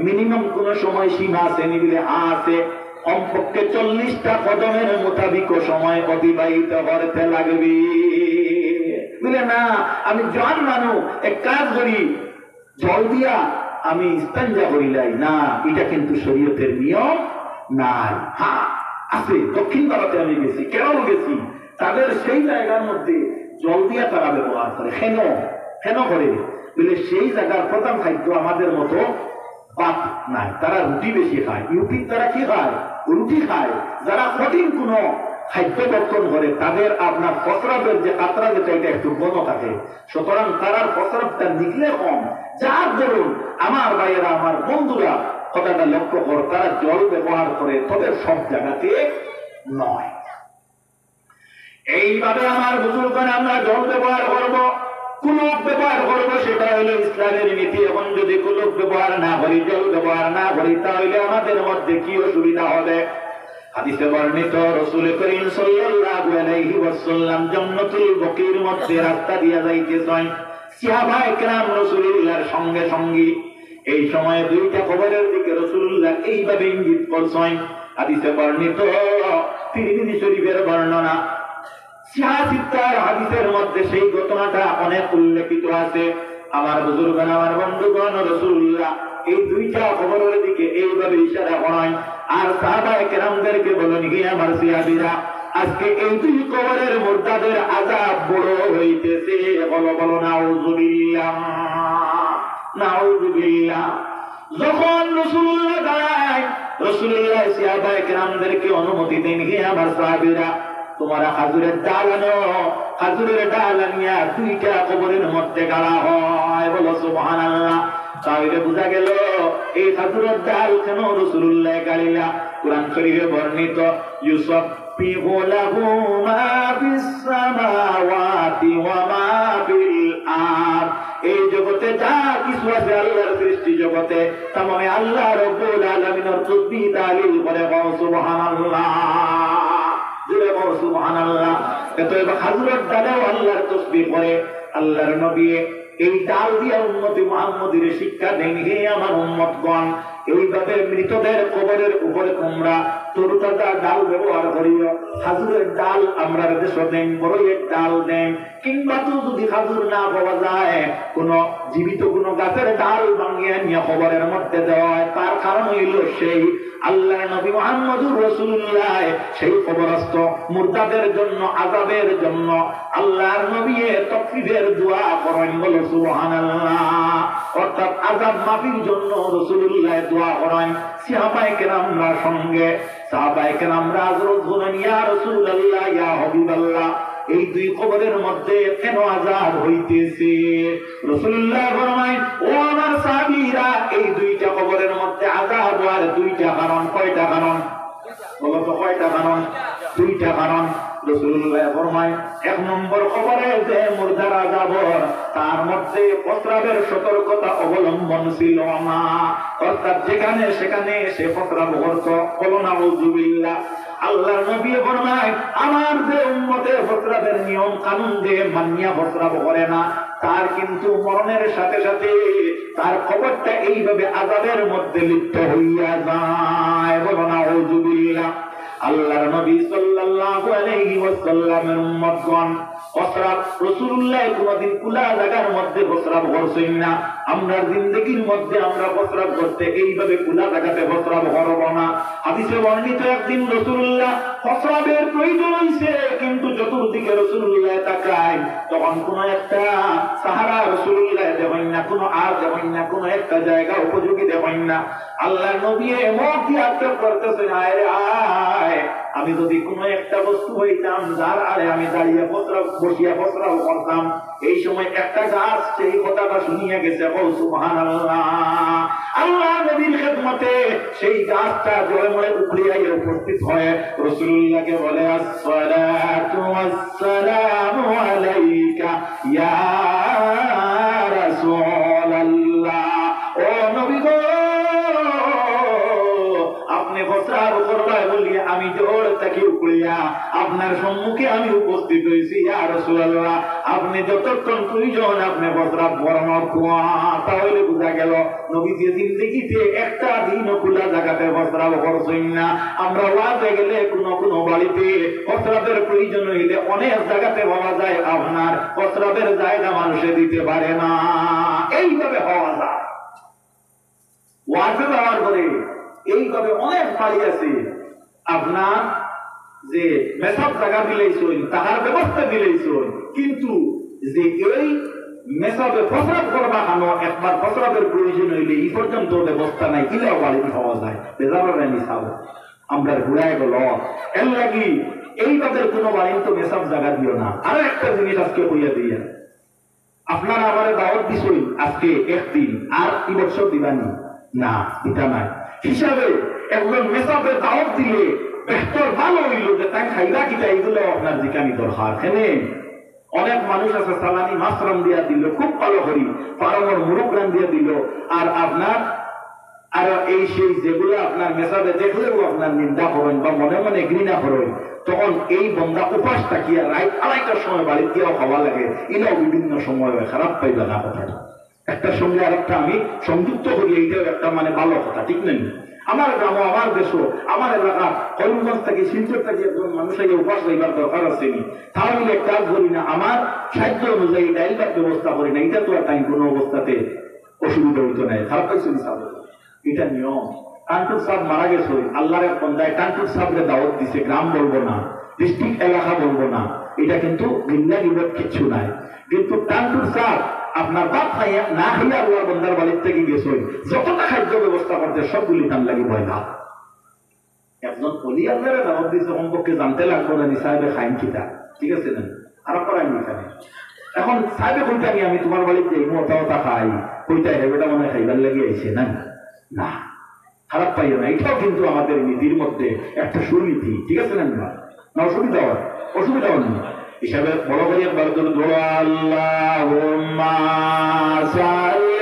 মিনিমাম কোন সময় সীমা আছে নিবিলে আছে, কমপক্ষে 40টা কদমের মোতাবিক সময় অতিবাহিত করতে লাগবে। বুঝলে না? আমি জন মানুষ এক কাজ করি, জল দিয়া আমি ইস্তেঞ্জা করিলাই না, এটা কিন্তু শরীয়তের নিয়ম নাই। হ্যাঁ আছে, দক্ষিণ ভারতে আমি গেছি, কেরল গেছি, তাদের সেই জায়গার মধ্যে জল দিয়া তারা ব্যবহার করে। হেন করে বলে সেই জায়গার প্রধান খাদ্য আমাদের মতো ভাত নাই, তারা রুটি বেশি খায়। ইউপির তারা কি খায়? রুটি খায়। যারা কঠিন কোন খাদ্য বর্তন করে তাদের আপনার প্রস্রাবের যে কাতরা যেটা, এটা একটু বন থাকে, সুতরাং তারার প্রস্রাবটা নিকলে কম। যার ধরুন আমার ভাইয়েরা, আমার বন্ধুরা, কথাটা লক্ষ্য কর, তারা জল ব্যবহার করে, তবে সব জায়গাতে নয়। এইভাবে আমার বুজুর্গণ আমরা জল ব্যবহার করবো, কুলুক ব্যবহার করবো, সেটা হলো ইসলামের নীতি। এখন যদি কুলুক ব্যবহার না করি, জল ব্যবহার না করি, তাহলে আমাদের মধ্যে কি অসুবিধা হবে? হাদিসে বর্ণিত, রাসূল করিম সাল্লাল্লাহু আলাইহি ওয়াসাল্লাম জান্নাতুল বকির মধ্যে রাস্তা দিয়া যাইতেছেন, সাহাবায়ে কেরাম রাসূলুল্লাহর সঙ্গে সঙ্গী। এই সময় দুইটা কবরের দিকে রাসূলুল্লাহ এইভাবে ইঙ্গিত করছেন। হাদিসে বর্ণিত, তিরমিজি শরীফের বর্ণনা, হাদিসের মধ্যে সেই ঘটনাটা অনেক উল্লেখিত আছে। আমার বুজুর্গণ, আমার বন্ধুগণ, রাসূলুল্লাহ এই দুইটা কবরের দিকে এইভাবে ইশারা করেন। আর সাহাবায়ে কেরামদেরকে বলেন, হে আমার সাহাবীরা, আজকে এই দুই কবরের মুর্দাদের আযাব বড় হইতেছে। বলো বলো নাউযুবিল্লাহ, নাউযুবিল্লাহ। যখন রাসূলুল্লাহ দাঁড়ায়, রাসূলুল্লাহ সাহাবায়ে কেরামদেরকে অনুমতি দেন, হে আমার সাহাবীরা, তোমরা খাজুরের ডাল আনো, খাজুরের ডাল আনিয়া দুইটা কবরের মধ্যে গাড়া হয়। বলো সুবহানাল্লাহ। তাহলে বোঝা গেল এই খাজুরের ডাল কেন রাসূলুল্লাহ গাড়িলা। কুরআন শরীফে বর্ণিত, ইউসাব্বিহু লাহু মা ফিস সামাওয়াতি ওয়া মা ফিল আরদ। এই জগতে যা কিছু আছে আল্লাহর সৃষ্টি জগতে, তামামে আল্লাহ রাব্বুল আলামিনের তাসবিহ তাহলিল করে সুবহানাল্লাহ, জোরে বলো সুবহানাল্লাহ। এতএব খাজুরের ডালেও আল্লাহর তাসবিহ করে। আল্লাহর নবী এই ডাল দিয়া উম্মতে মুহাম্মদীর শিক্ষা দেন, হে আমার উম্মতগণ, এইভাবে মৃতদের কবরের উপরে তোমরা তরুতাজা ডাল ব্যবহার করিও। খাজুরের ডাল আমরা দেশ দেন, বড়ইয়ের ডাল দেন, কিংবা তো যদি খাজুর না পাওয়া যায়, কোন জীবিত কোন গাছের ডাল ভাঙিয়ে নিয়ে কবরের মধ্যে দেওয়া হয়। তার কারণ হইল সেই আল্লাহর নবী মুহাম্মদুর রাসূলুল্লাহ সেই কবরস্থ মুর্দাদের জন্য, আযাবের জন্য আল্লাহর নবী তাকফীরের দোয়া করেন। বলো সুবহানাল্লাহ। অর্থাৎ আযাব মাফির জন্য রাসূলুল্লাহ দোয়া করেন। সাহাবায়ে কেরামরা সঙ্গে, সাহাবায়ে কেরামরা হযরত বলেন, ইয়া রাসূলুল্লাহ, ইয়া হাবিবাল্লাহ, এই দুই কবরের মধ্যে কেন আযাব হইতেছে? রাসূলুল্লাহ ফরমায়, ও আমার সাহাবীরা, এই দুইটা কবরের মধ্যে আযাব হওয়ার দুইটা কারণ। কয়টা কারণ? বলো তো কয়টা কারণ? দুইটা কারণ। রাসূলুল্লাহ ফরমায়, এক নম্বর কবরে যে মুর্দার আযাব, তার মধ্যে প্রস্রাবের সতর্কতা অবলম্বন ছিল না। অর্থাৎ যেখানে সেখানে সে প্রস্রাব করত। বলো নাউযুবিল্লাহ। আল্লাহর নবী ফরমায়, আমার যে উম্মতে প্রস্রাবের নিয়ম কানুন দিয়ে মানিয়া প্রস্রাব করে না, তার কিন্তু মরণের সাথে সাথে তার কবরটা এইভাবে আযাবের মধ্যে লিপ্ত হইয়া যায়। বলো নাউযুবিল্লাহ। আল্লাহর নবী সাল্লাল্লাহু আলাইহি ওয়াসাল্লামের উম্মতগণ, প্রস্রাব রাসূলুল্লাহ কোনদিন খোলা জায়গার মধ্যে প্রস্রাব করছেন না। আমরা জিন্দেগীর মধ্যে আমরা প্রস্রাব করতে এইভাবে খোলা জায়গাতে প্রস্রাব করব না। হাদিসে বর্ণিত, একদিন রাসূলুল্লাহ প্রস্রাবের প্রয়োজন হইছে, কিন্তু চতুর্দিকে রাসূলুল্লাহ তাকায়, তখন কোন একটা সাহারা রাসূলুল্লাহ দেখেন না, কোন আর দেখেন না, কোন একটা জায়গা উপযোগী দেখেন না। আল্লাহর নবী এমন কি আক্ষেপ করতেছেন, আয় রে আয়, আমি যদি কোন একটা বস্তু হইতাম যার আরে আমি দাঁড়িয়ে বসিয়া প্রস্রাব করতাম, এই সময় একটা গাছ সেই কথাটা শুনিয়া গেছে। সুবহানাল্লাহ। আল্লাহ নবীর খেদমতে সেই গাছটা জলে মলে উপড়িয়া উপস্থিত হয়ে রাসূলুল্লাহকে বলে, আসসালাতু ওয়াসসালামু আলাইকা ইয়া রাসূলুল্লাহ। ও নবী গো, আপনি প্রস্রাব করবাই বলিয়া আমি জোর থেকে উপড়িয়া আপনার সম্মুখে আমি উপস্থিত হয়েছি। ইয়া রাসূলুল্লাহ, আপনি যতক্ষণ প্রয়োজন আপনি প্রস্রাব করেন। তাহলে বোঝা গেল নবীজি জিন্দেগিতে একটা দিন খোলা জায়গাতে প্রস্রাব করছেন না। আমরা ওয়াজে গেলে কোন বাড়িতে প্রস্রাবের প্রয়োজন হইলে অনেক জায়গাতে পাওয়া যায়, আপনার প্রস্রাবের জায়গা মানুষে দিতে পারে না। এইভাবে হওয়া যায়। ওয়াজে যাওয়ার পরে এইভাবে অনেক বাড়ি আছে, আপনার যে মেসাব জায়গা দিলেইছেন, তাহার ব্যবস্থা দিলেইছেন, কিন্তু যে এই মেসাবে প্রস্রাব করবা কেন, একবার প্রস্রাবের প্রয়োজন হইলে এই পর্যন্ত ব্যবস্থা নাই, ইলাও বাড়িতে হওয়া যায়। বেজারের মিসাব আমরা ঘুরাই গেল। এর লাগি এইভাবে কোনো বাড়ি তো মেসাব জায়গা দিও না। আরো একটা জিনিস আজকে হইয়া দিয়া, আপনারা আমার দাওয়াত দিছেন আজকে একদিন, আর এই বছর দিবানি না, দিতা নাই হিসাবে একজন মেসাবের দাওয়াত দিলে বেহতর ভালো হইল যে তাই খাইবা কিটা, এগুলো আপনার জিকানি দরকার। এখানে অনেক মানুষ আছে সালানি মাছ রান দিয়া দিল, খুব ভালো করি পারমর মুরুক রান দিয়া দিল, আর আপনার আর এই সেই যেগুলো আপনার মেসাবে দেখলেও আপনার নিন্দা করেন বা মনে মনে ঘৃণা করেন, তখন এই বন্ধা উপাস থাকিয়া রাত আড়াইটার সময় বাড়ি দিয়েও খাওয়া লাগে। এটাও বিভিন্ন সময় খারাপ পাইবে না কথাটা। একটা সঙ্গে আর একটা আমি সংযুক্ত করি, এইটাও একটা মানে ভালো কথা, ঠিক নেই? আমার গ্রাম, আমার দেশও, আমার এলাকা করিমগঞ্জ থেকে শিলচর থেকে একজন মানুষ উপাস হইবার দরকার আছে নি, তাহলে এক কাজ করি না, আমার সাহায্য অনুযায়ী ডাইলবার ব্যবস্থা করি না, এটা তো আর তাই কোনো অবস্থাতে অসুবিধা হইতো না। খারাপ পাইছি সাহেব, এটা নিয়ম। টান্টুর সাহেব মারা গেছে, আল্লাহর এক বন্দায় টান্টুর সাহেবকে দাওয়াত দিছে, গ্রাম বলবো না, ডিস্ট্রিক্ট এলাকা বলবো না, এটা কিন্তু গিল্লা গিবত কিচ্ছু নাই। কিন্তু টান্টুর সাহেব আপনার বাপ খাইয়া না খাইয়া আল্লাহর বন্দার বাড়ির থেকে গেছে, যতটা খাদ্য ব্যবস্থা করতে সবগুলি তার লাগি ভয় না। একজন অলি আল্লাহরে দাওয়াত দিছে, সম্পর্কে জানতে লাগবো না সাহেবের খাইন কিতা, ঠিক আছে না, আর করাইনি এখানে। এখন সাহেবে কইতে আমি তোমার বাড়িতে মোটা ওটা খাই, কইটা হেবেটা মনে খাইবার লাগি আইছে না, না খারাপ পাইও না, এটাও কিন্তু আমাদের নীতির মধ্যে একটা সুনীতি, ঠিক আছে না, না অসুবিধা হয়, অসুবিধা হয় না হিসাবে বড় করে একবার জন্য ধরো আল্লাহুম্মা সাল্লি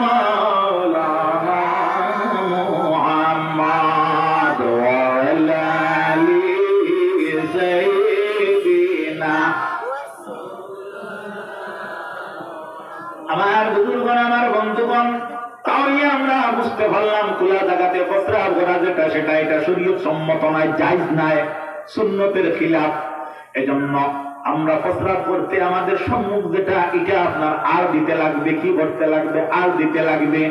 মাওলানা মুহাম্মদ ওয়া আলা আলি সাইয়্যিদিনা। আমার বুজুর্গণ, আমার বন্ধুগণ, তাহলে আমরা বুঝতে পারলাম খোলা জায়গাতে প্রস্রাব করা যেটা সেটা এটা শরীয়ত সম্মত নয়, জায়েজ নাই, সুন্নতের খিলাফ। এজন্য আমরা প্রস্রাব করতে আমাদের সম্মুখ যেটা, এটা আপনার আর দিতে লাগবে, কি করতে লাগবে, আর দিতে লাগবে।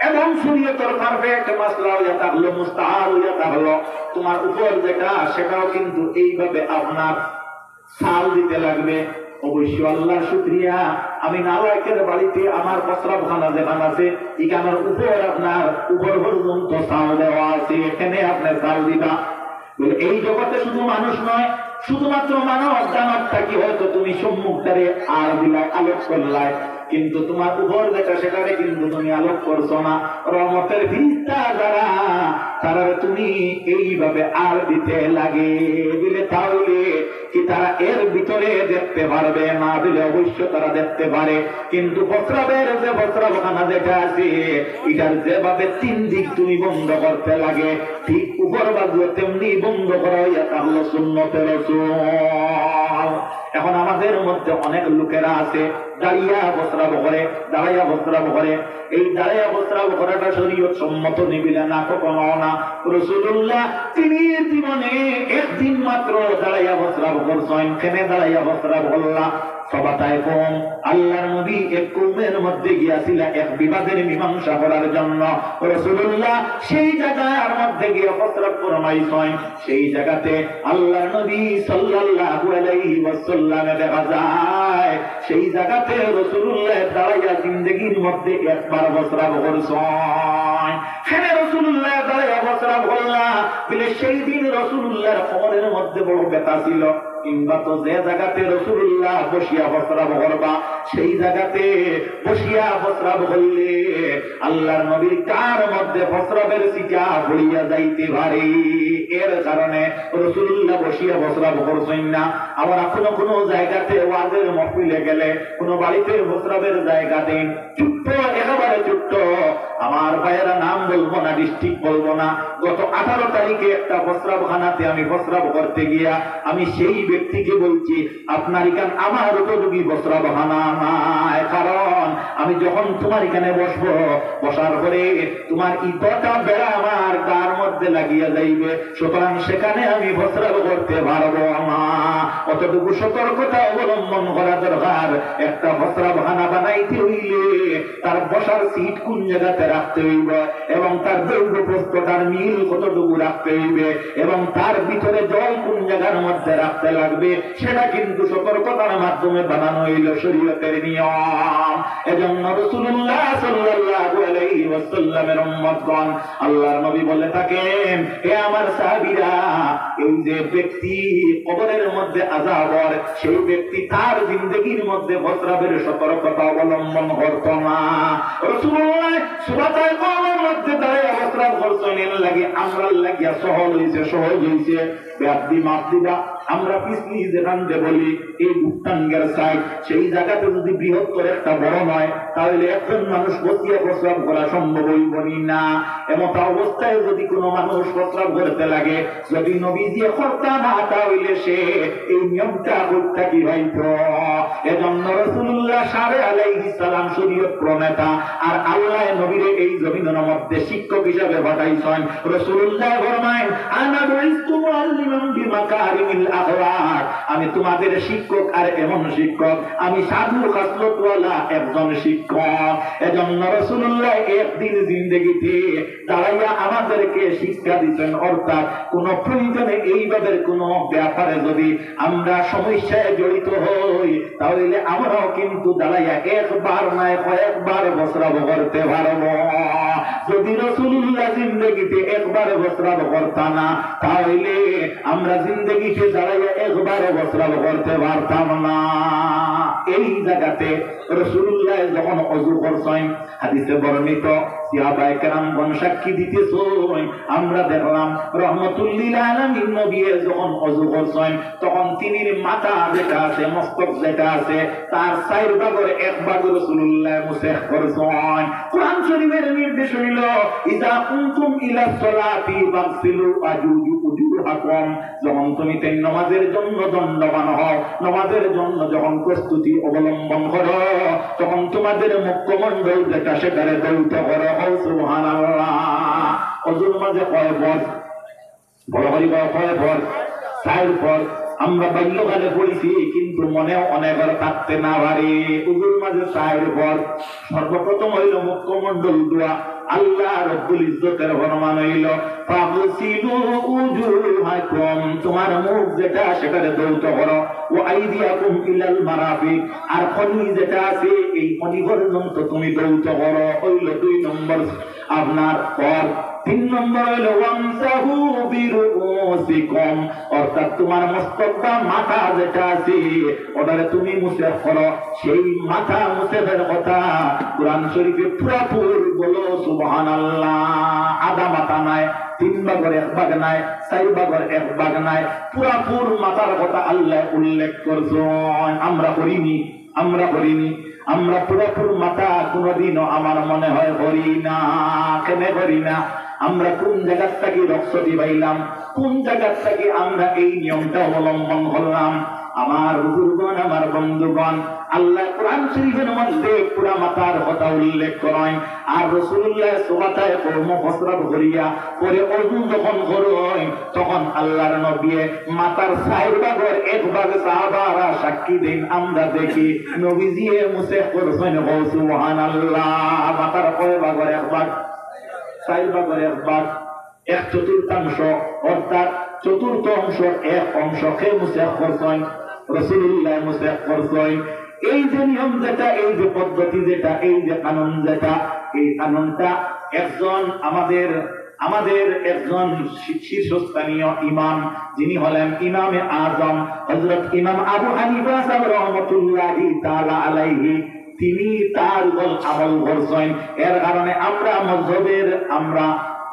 এবং শরীয়তের পারফেক্ট মাসলা হইয়া থাকলো, মুস্তাহাব হইয়া থাকলো, তোমার উপর যেটা সেটাও কিন্তু এইভাবে আপনার সাল দিতে লাগবে। অবশ্য আল্লাহ শুকরিয়া, আমি নালায়েকের বাড়িতে আমার প্রস্রাবখানা যেখানে আছে এখানের উপর আপনার উপর পর্যন্ত সাল দেওয়া আছে, এখানে আপনি সাল দিবা। এই জগতে শুধু মানুষ নয়, শুধুমাত্র মানব দানব থাকি হয়তো তুমি সম্মুখটারে আর দিলাই, আলোক করলাই, কিন্তু তোমার উপর যেটা সেটারে কিন্তু তুমি আলোক করছো না। রহমতের ফিরিস্তা যারা, তারা তুমি এইভাবে আর দিতে লাগে দিলে, তাহলে কি তারা এর ভিতরে দেখতে পারবে না? দিলে অবশ্য তারা দেখতে পারে, কিন্তু প্রস্রাবের যে প্রস্রাবখানা যেটা আছে এটার যেভাবে তিন দিক তুমি বন্ধ করতে লাগে, ঠিক উপর বাজু তেমনি বন্ধ করা হইয়া তাহলে সুন্নতে রাসূল। এখন আমাদের মধ্যে অনেক লোকেরা আছে দাঁড়িয়া প্রস্রাব করে, দাঁড়াইয়া প্রস্রাব করে। এই দাঁড়াইয়া প্রস্রাব করাটা শরীয়ত সম্মত নিবিলে না, কখনো না। রাসূলুল্লাহ তিনি জীবনে একদিন মাত্র দাঁড়াইয়া প্রস্রাব করছেন, কেনে দাঁড়াইয়া প্রস্রাব করলা সবাতায় কম। আল্লাহর নবী এক কওমের মধ্যে গিয়াছিল এক বিবাদের মীমাংসা করার জন্য। রাসূলুল্লাহ সেই জায়গার মধ্যে গিয়ে প্রস্রাব ফরমাইছেন। সেই জায়গাতে আল্লাহর নবী সাল্লাল্লাহু আলাইহি ওয়াসাল্লাম দেখা যায় সেই জায়গাতে রাসূলুল্লাহ দাঁড়াইয়া জিন্দেগির মধ্যে একবার প্রস্রাব করছেন। সেখানে রাসূলুল্লাহ দাঁড়াইয়া প্রস্রাব করলা বলে সেই দিন রাসূলুল্লাহর কোমরের মধ্যে বড় ব্যথা ছিল, কিংবা তো যে জায়গাতে রাসূলুল্লাহ বসিয়া প্রস্রাব করবা সেই জায়গাতে বসিয়া প্রস্রাব করলে আল্লাহর নবীর কার মধ্যে প্রস্রাবের চিটা পড়িয়া যাইতে পারে। এর কারণে রাসূলুল্লাহ বসিয়া প্রস্রাব করছেন না। আবার কোনো কোনো জায়গাতে ওয়াজের মাহফিলে গেলে, কোনো বাড়িতে প্রস্রাবের জায়গাতে ছোট্ট, একেবারে ছোট্ট, আমার ভাইয়েরা নাম বলবো না, ডিস্ট্রিক্ট বলবো না, গত 18 তারিখে একটা প্রস্রাবখানাতে আমি প্রস্রাব করতে গিয়া আমি সেই ব্যক্তিকে বলছি আপনার এখানে আমার উপযোগী প্রস্রাবখানা নাই, কারণ আমি যখন তোমার এখানে বসবো, বসার পরে তোমার ইতটা বেড়া আমার গার মধ্যে লাগিয়ে যাইবে, সুতরাং সেখানে আমি প্রস্রাব করতে পারবো না। অতটুকু সতর্কতা অবলম্বন করা দরকার। একটা প্রস্রাবখানা বানাইতে হইলে তার বসার সিট কোন জায়গাতে রাখতে হইবে, এবং তার দৈর্ঘ্য প্রস্থটার মিল কতটুকু রাখতে হইবে, এবং তার ভিতরে জল কোন জায়গার মধ্যে রাখতে লাগবে, সেটা কিন্তু সতর্কতার মাধ্যমে বানানো হইল শরীয়তের নিয়ম। এজন্য রাসূলুল্লাহ সাল্লাল্লাহু আলাইহি ওয়াসাল্লামের উম্মতগণ, আল্লাহর নবী বলে থাকেন, হে আমার সাহাবীরা, এই যে ব্যক্তি কবরের মধ্যে আযাব হয় সেই ব্যক্তি তার জিন্দেগির মধ্যে প্রস্রাবের সতর্কতা অবলম্বন করত না। রাসূলুল্লাহ সুবহানাল্লাহ কবরের মধ্যে দাঁড়িয়ে প্রস্রাব করছেন, এর লাগি আমরার লাগিয়া সহজ হইছে, সহজ হইছে। ব্যাধি মাপ দিবা আমরা পিছলি যেখান যে বলি এই ভুটাঙ্গের সাইড, সেই জায়গাতে যদি বৃহত্তর একটা বড় নয়, তাহলে একজন মানুষ বসিয়া প্রস্রাব করা সম্ভব হইবনি না। এমত অবস্থায় যদি কোনো মানুষ প্রস্রাব করতে লাগে, যদি নবীজি করতা না, তাহলে সে এই নিয়মটা করতে কি হইত। এজন্য রাসূলুল্লাহ সাল্লাল্লাহু আলাইহি সাল্লাম শরীয়ত প্রণেতা, আর আল্লাহ নবীরে এই জমিনের মধ্যে শিক্ষক হিসেবে পাঠাইছেন। রাসূলুল্লাহ ফরমায়, আনা বুইস্তু মুআল্লিমান বিমাকারিমিল আখলাক, আমি তোমাদের শিক্ষক, আর এমন শিক্ষক, আমি সাধু খাসলতওয়ালা একজন শিক্ষক। এজন্য রাসূলুল্লাহ একদিন জিন্দেগিতে দাঁড়াইয়া আমাদেরকে শিক্ষা দিতেন, অর্থাৎ কোন প্রয়োজনে এইভাবে কোন ব্যাপারে যদি আমরা সমস্যায় জড়িত হই, তাহলে আমরাও কিন্তু দাঁড়াইয়া একবার নয় কয়েকবার প্রস্রাব করতে পারবো। যদি রাসূলুল্লাহ জিন্দেগিতে একবার প্রস্রাব করতাম না, তাহলে আমরা জিন্দেগিতে দাঁড়াইয়া একবার প্রস্রাব করতে পারতাম না। এই জায়গাতে রাসূলুল্লাহ যখন ওযু করছেন, হাদিসে বর্ণিত সাহাবায়ে কেরামগণ সাক্ষী দিতেছেন, আমরা দেখলাম রহমাতুল লিল আলামিন নবী যখন ওযু করছেন, তখন তিনি মাথা যেটা আছে, মস্তক যেটা আছে, তার 4 ভাগের 1 ভাগ রাসূলুল্লাহ মুসাহ করছেন। কোরআন শরীফের নির্দেশ হইল, ইযা কুনতুম ইলা সলাতি ফাগসিলু উজুহাকুম, যখন তুমি নামাজের জন্য দণ্ডবান হও, নামাজের জন্য যখন প্রস্তুতি অবলম্বন করো, তখন তোমাদের মুখমণ্ডল যেটা সেটারে ধৌত করো। সুবহানাল্লাহ। ওযুর মাঝে কয় ফরজ? বড় করি কয় ফরজ? 4 ফরজ। আমরা বাল্যকালে পড়েছি, কিন্তু মনেও অনেকবার থাকতে না পারে। ওযুর মাঝে 4 ফরজ। সর্বপ্রথম হইল মুখমণ্ডল দোয়া। আল্লাহ রব্বুল ইজ্জতের ফরমান হইল, ফাগসিলু উজুহাকুম, তোমার মুখ যেটা সেটারে ধৌত করো, ওয়া আইদিয়াকুম ইলাল মারাফিক, আর খনি যেটা আছে এই খনি পর্যন্ত তুমি ধৌত করো। হইল 2 নম্বর আপনার ফরজ। 3 নম্বর হইল ওয়ামসাহু বিরুসিকুম, অর্থাৎ তোমার মস্তক বা মাথা যেটা আছে ওটারে তুমি মুছে করো। সেই মাথা মুছের কথা কোরআন শরীফে পুরাপুর বলো সুবহানাল্লাহ। আধা মাথা নাই, 3 ভাগের 1 ভাগ নাই, 4 ভাগের 1 ভাগ নাই, পুরাপুর মাথার কথা আল্লাহ উল্লেখ করছেন। আমরা করিনি, আমরা করিনি। আমরা পুরাপুর মাথা কোনদিনও আমার মনে হয় করি না। কেন করি না? আমরা কোন জায়গা থেকে রক্সতি পাইলাম, কোন জায়গা থেকে আমরা এই নিয়মটা অবলম্বন করলাম? আমার বুজুর্গণ, আমার বন্ধুগণ, আল্লাহ কোরআন শরীফের মধ্যে পুরা মাথার কথা উল্লেখ করেন, আর রাসূলুল্লাহ সুবহানাহু কর্ম প্রস্রাব করিয়া পরে ওযু যখন করেন, তখন আল্লাহর নবী মাথার 4 ভাগের 1 ভাগ সাহাবারা সাক্ষী দেন, আমরা দেখি নবীজি মুছে করছেন। সুবহানাল্লাহ। মাথার কয় ভাগের 1 ভাগ? 4 ভাগের 1 ভাগ, 1/4, অর্থাৎ চতুর্থ অংশ, 1 অংশ কে মুছে করছেন রাসূলুল্লাহ, মুছে করছেন। এই যে নিয়ম যেটা, এই যে পদ্ধতি যেটা, এই যে কানুন যেটা, এই কানুনটা একজন আমাদের একজন শীর্ষস্থানীয় ইমাম, যিনি হলেন ইমামে আজম হযরত ইমাম আবু হানিফা সাহেব রাহমাতুল্লাহি তাআলা আলাইহি, তিনি তার আমল করছেন। এর কারণে আমরা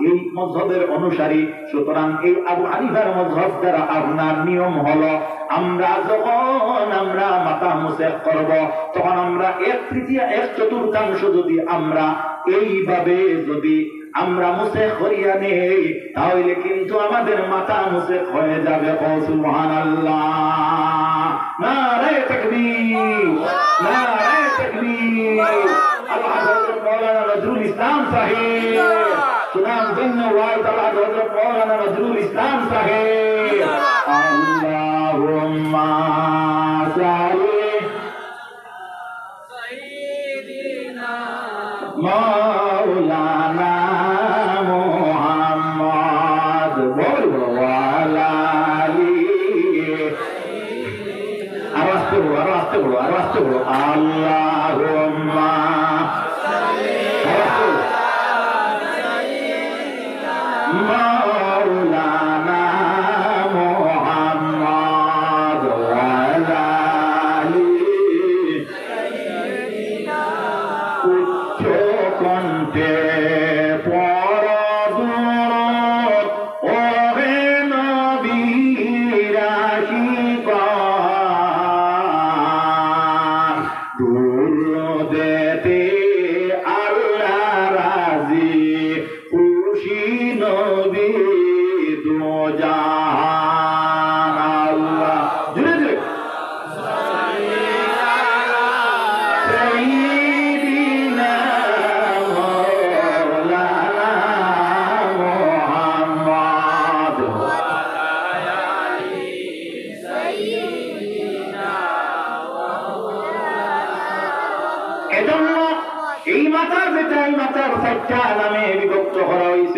এই মযহবের অনুসারী। সুতরাং এই আবু হানিফার মযহব দ্বারা আপনার নিয়ম হলো, আমরা যখন আমরা মাথা মুছে করব, তখন আমরা 1/3 1/4 যদি আমরা এইভাবে যদি আমরা মুছে করিয়া নেই, তাহলে কিন্তু আমাদের মাথা মুছে হয়ে যাবে। সুবহানাল্লাহ। নারে তাকবীর, নারে তাকবীর। আল্লাহ হযরত মাওলানা নজরুল ইসলাম সাহেব, সুনাম ধন্য ওয়াইদ আল্লাহ হযরত মাওলানা নজরুল ইসলাম সাহেব। আল্লাহুম্মা সাল্লি সাইয়্যিদিনা মাওলানা মুহাম্মদ ওয়া আলা আলিহি। আওয়াজ বলো, আল্লাহুম্মা মাওলানা মুহাম্মদ ওয়া আলা আলিহি। উচ্চ কণ্ঠে পড় দুরূদ, ওহে নবী রাশি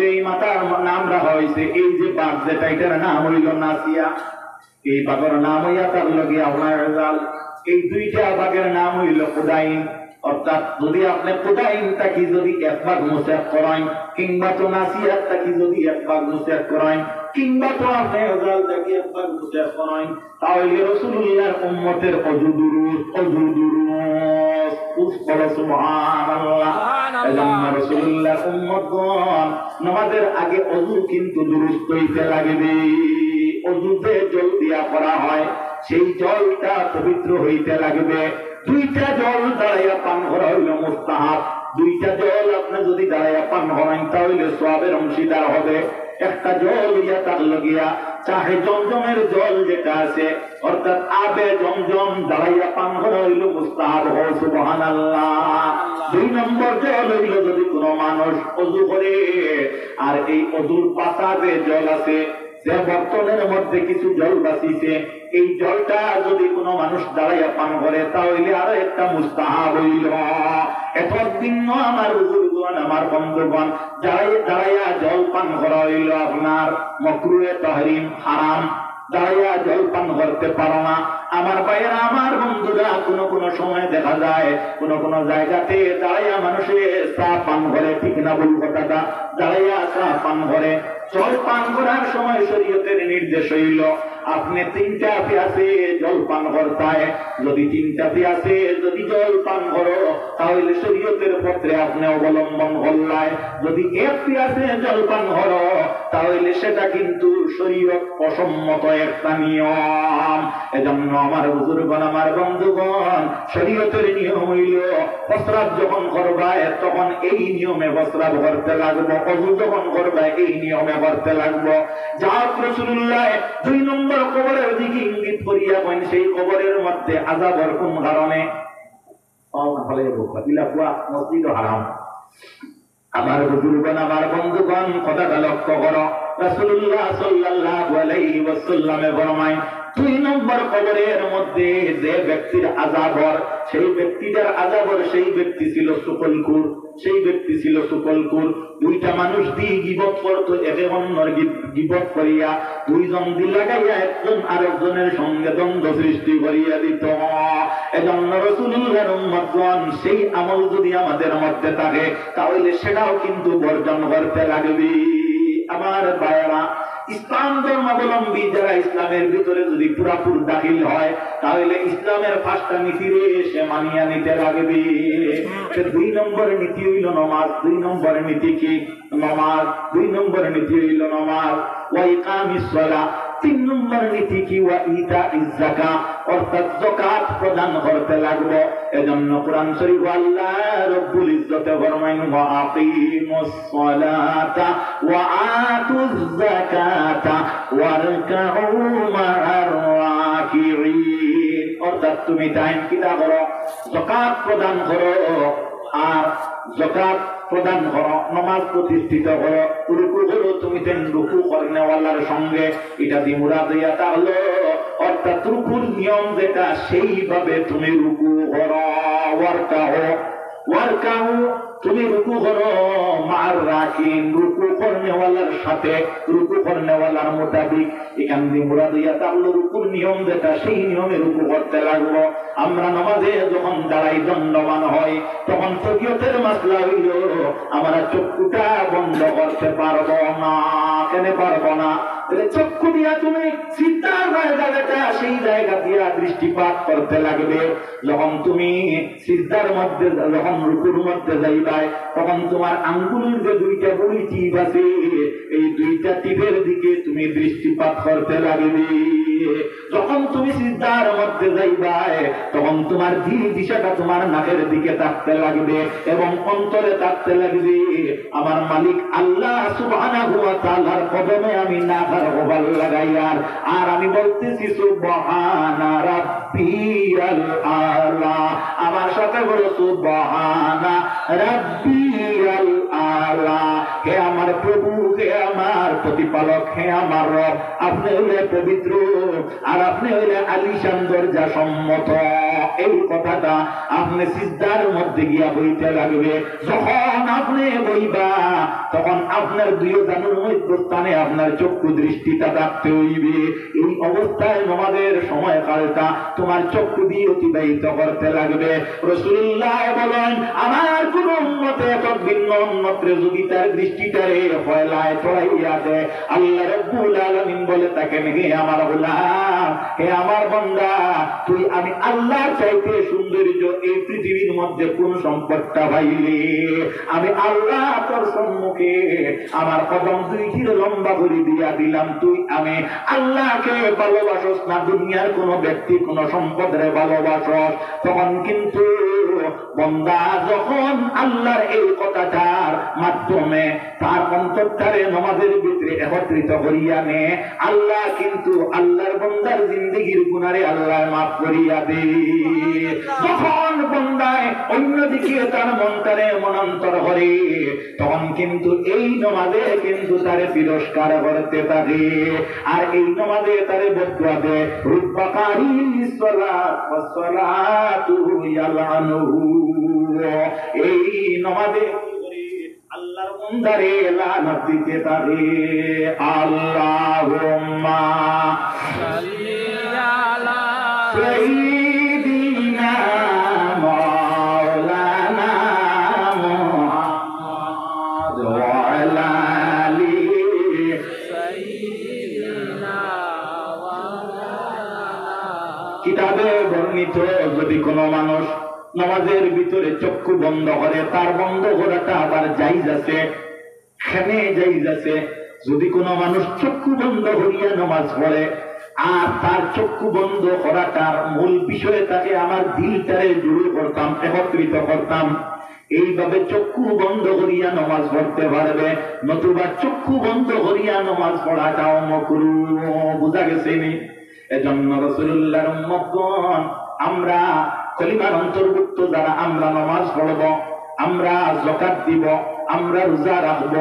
এই মাতার নাম রাখা হয়েছে এই যে বাঘ যেটা এটার নাম হইল নাসিয়া, এই বাঘের নাম হইয়া তার লগে আপনার জাল, এই দুইটা বাঘের নাম হইল কুদাইন। অর্থাৎ যদি আপনি কুদাইন তাকে যদি এক ভাগ মুসাফ করেন, কিংবা তো নাসিয়াত তাকে যদি এক ভাগ মুসাফ করেন, কিংবা তো আপনি জাল তাকে এক ভাগ মুসাফ করেন, তাহলে রাসূলুল্লাহর উম্মতের অজু দুরুদ সুবহানাল্লাহ। এজন্য রাসূলুল্লাহর উম্মতগণ নামাজের আগে অজু কিন্তু দুরুস্ত হইতে লাগবে। অজুতে জল দিয়া করা হয়, সেই জলটা পবিত্র হইতে লাগবে। দুইটা জল দাঁড়াইয়া পান করা হইল মুস্তাহাব। দুইটা জল আপনি যদি দাঁড়াইয়া পান করেন তাহলে সওয়াবের অংশীদার হবে। একটা জল ইয়া তার লগিয়া চাহে জমজমের জল যেটা আছে, অর্থাৎ আবে জমজম দাঁড়াইয়া পান করা হইল মুস্তাহাব। সুবহানাল্লাহ। দুই নম্বর জল হইল যদি কোনো মানুষ অজু করে আর এই অজুর পাশে জল আছে, যে বর্তনের মধ্যে কিছু জল বাঁচিছে, এই জলটা যদি কোনো মানুষ দাঁড়াইয়া পান করে তাহলে আরো একটা মুস্তাহাব হইল। এতদিন আমার বুজুর্গগণ, আমার বন্ধুগণ, দাঁড়াইয়া জল পান করা হইল আপনার মাকরুহে তাহরিম, হারাম। দাঁড়াইয়া জল পান করতে পারো না আমার ভাইয়েরা, আমার বন্ধুরা। কোন সময় দেখা যায় কোন জায়গাতে দাঁড়াইয়া মানুষের চা পান করে, ঠিক না বল কথাটা? দাঁড়াইয়া চা পান করে। জল পান করার সময় শরীয়তের নির্দেশ হইল আপনি 3টা পেয়াসে জল পান করতে। যদি 3টা পেয়াসে যদি জল পান করো তাহলে শরীয়তের পত্রে আপনি অবলম্বন করলাই। যদি 1 পেয়াসে জল পান করো তাহলে সেটা কিন্তু শরীয়ত অসম্মত একটা নিয়ম। এজন্য আমার বুজুর্গণ, আমার বন্ধুগণ, শরীয়তের নিয়ম হইল প্রস্রাব যখন করবা তখন এই নিয়মে প্রস্রাব করতে লাগবো, অজু যখন করবা এই নিয়মে করতে লাগবো। যা রাসূলুল্লাহ 2 নম্বর কবরের দিকে ইঙ্গিত করিয়া বলেন, সেই কবরের মধ্যে আযাবের কোন কারণে মসজিদ হারাম। আমার বুজুর্গণ, আমার বন্ধুগণ, কথাটা লক্ষ্য করো। রাসূলুল্লাহ সাল্লাল্লাহু আলাইহি ওয়াসাল্লামে ফরমায় 2 নম্বর কবরের মধ্যে যে ব্যক্তির আযাবর, সেই ব্যক্তিটার আযাবর, সেই ব্যক্তি ছিল সুকলকুর, সেই ব্যক্তি ছিল সুকলকুর। 2টা মানুষ দিয়ে গীবত করতো, একে অন্যর গীবত করিয়া 2 জন দিল লাগাইয়া একজন আরেকজনের সঙ্গে দ্বন্দ্ব সৃষ্টি করিয়া দিত। এজন্য রাসূলুল্লাহর উম্মতগণ, সেই আমল যদি আমাদের মধ্যে থাকে তাহলে সেটাও কিন্তু বর্জন করতে লাগবে। আমার ভাইয়েরা, ইসলাম ধর্মাবলম্বী যারা ইসলামের ভিতরে যদি পুরাপুরি দাখিল হয় তাহলে ইসলামের 5টা নীতিরে সে মানিয়া নিতে লাগবে। 2 নম্বর নীতি হইল নমাজ। 2 নম্বর নীতি কি? নমাজ। 2 নম্বর নীতি হইল নমাজ। ওয়া ইকামিস সালাহ। 3 নম্বর নীতি কি? ওয়া ইতাইজ যাকাত, অর্থাৎ যাকাত প্রদান করতে লাগবে। এজন্য কোরআন শরীফ আল্লাহ রব্বুল ইজ্জতে ফরমায়, ওয়া আকিমুস সালাতা ওয়া আতুজ যাকাতা ওয়ারকাউ মা'আর রাকিঈন। অর্থাৎ তুমি টাইম কিতা করো? যাকাত প্রদান করো, আর যাকাত প্রদান করো, নামাজ প্রতিষ্ঠিত করো, রুকু করো। তুমি তেন রুকু করনেওয়ালার সঙ্গে, এটা দিয়ে মুরাদ হইয়া তাহলে অর্থাৎ রুকুর নিয়ম যেটা সেইভাবে তুমি রুকু করো। ওয়ারকাউ, তুমি রুকু করো মা'আর রাকিন, রুকু করনেওয়ালার সাথে, রুকু করনেওয়ালার মোতাবিক। এখান দিয়ে মুরাদ হইয়া তাহলে রুকুর নিয়ম যেটা সেই নিয়মে রুকু করতে লাগবো। আমরা নামাজে যখন দাঁড়াই দণ্ডমান হয় তখন শরীয়তের মাসলা হইল আমরা চক্ষুটা বন্ধ করতে পারবো না। কেন পারবো না? চক্ষু দিয়া তুমি সিজদার জায়গাটা সেই জায়গা দিয়া দৃষ্টিপাত করতে লাগবে। যখন তুমি সিজদার মধ্যে, যখন রুকুর মধ্যে যাইবাই তখন তোমার আঙ্গুলের যে 2টা বড়ি টিপ আছে এই 2টা টিপের দিকে তুমি দৃষ্টিপাত করতে লাগবে। যখন তুমি সিজদার মধ্যে যাইবাই তখন তোমার দিশাটা তোমার নাকের দিকে তাকতে লাগবে এবং অন্তরে তাকতে লাগবে আমার মালিক আল্লাহ সুবহানাহু ওয়া তাআলার কদমে আমি নাকার গোবাল লাগাইয়ার আর আমি বলতেছি সুবহানা রাব্বিয়াল আলা। আমার সাথে বলো সুবহানা রাব্বিয়াল আলা। হে আমার প্রভু, হে আমার প্রতিপালক, হে আমার রব, আপনি হইলে পবিত্র আর আপনি হইলে আলিশান দরজা সম্মত। এই কথাটা আপনি সিজদার মধ্যে গিয়া বইতে লাগবে। যখন আপনি বইবা তখন আপনার দুই জানুর মধ্যস্থানে আপনার চক্ষু দৃষ্টিটা রাখতে হইবে। এই অবস্থায় নামাজের সময়কালটা তোমার চক্ষু দিয়ে অতিবাহিত করতে লাগবে। রাসূলুল্লাহ বলেন, আমার কোন উম্মতে এক ভিন্ন উম্মতরে যদি তার দৃষ্টিটারে ফয়লায় চড়াইয়া দেয়, আল্লাহ রাব্বুল আলামিন বলে তাকে, হে আমার গোলাম, হে আমার বান্দা, তুই আমি আল্লাহর চাইতে সৌন্দর্য এই পৃথিবীর মধ্যে কোন সম্পদটা পাইলে আমি আল্লাহ তোর সম্মুখে আমার কদম দুইটি লম্বা করে দিয়া দিলাম। তুই আমি আল্লাহকে ভালোবাসস না, দুনিয়ার কোন ব্যক্তি কোন সম্পদের ভালোবাসস। তখন কিন্তু বান্দা যখন আল্লাহর এই কথাটার মাধ্যমে তার অন্তরটারে নামাজের ভিতরে একত্রিত করিয়া নে, আল্লাহ কিন্তু আল্লাহর বান্দার জিন্দেগির গুনারে আল্লাহ মাফ করিয়া দে। যখন বান্দায় অন্যদিকে তার মনটারে মনান্তর করে, তখন কিন্তু এই নামাজে কিন্তু তারে তিরস্কার করতে পারে, আর এই নামাজে তারে বদুয়া দে, রুব্বাকারি সালাত ওয়াস সালাতু ইয়ালানুহু। এই নামাজে আল্লাহর বান্দারে লানত দিতে পারে। আল্লাহুম্মা সাল্লি আলা সাইয়্যিদিনা মাওলানা মুহাম্মদ ওয়া আলা আলি সাইয়্যিদিনা মাওলানা। কিতাবে বর্ণিত, যদি কোনো মানুষ নামাজের ভিতরে চক্ষু বন্ধ করে, তার বন্ধ করাটা আবার জায়েজ আছে, খেনে জায়েজ আছে। যদি কোনো মানুষ চক্ষু বন্ধ করিয়া নামাজ পড়ে আর তার চক্ষু বন্ধ করাটার মূল বিষয়ে তাকে আমার দিলটারে জুড়ে করতাম, একত্রিত করতাম, এইভাবে চক্ষু বন্ধ করিয়া নামাজ পড়তে পারবে। নতুবা চক্ষু বন্ধ করিয়া নামাজ পড়াটাও মাকরুহ। বুঝা গেছে নি? এজন্য রাসূলুল্লাহর উম্মতগণ, আমরা কলিমার অন্তর্ভুক্ত যারা আমরা নামাজ পড়ব, আমরা যাকাত দিব, আমরা রোজা রাখব,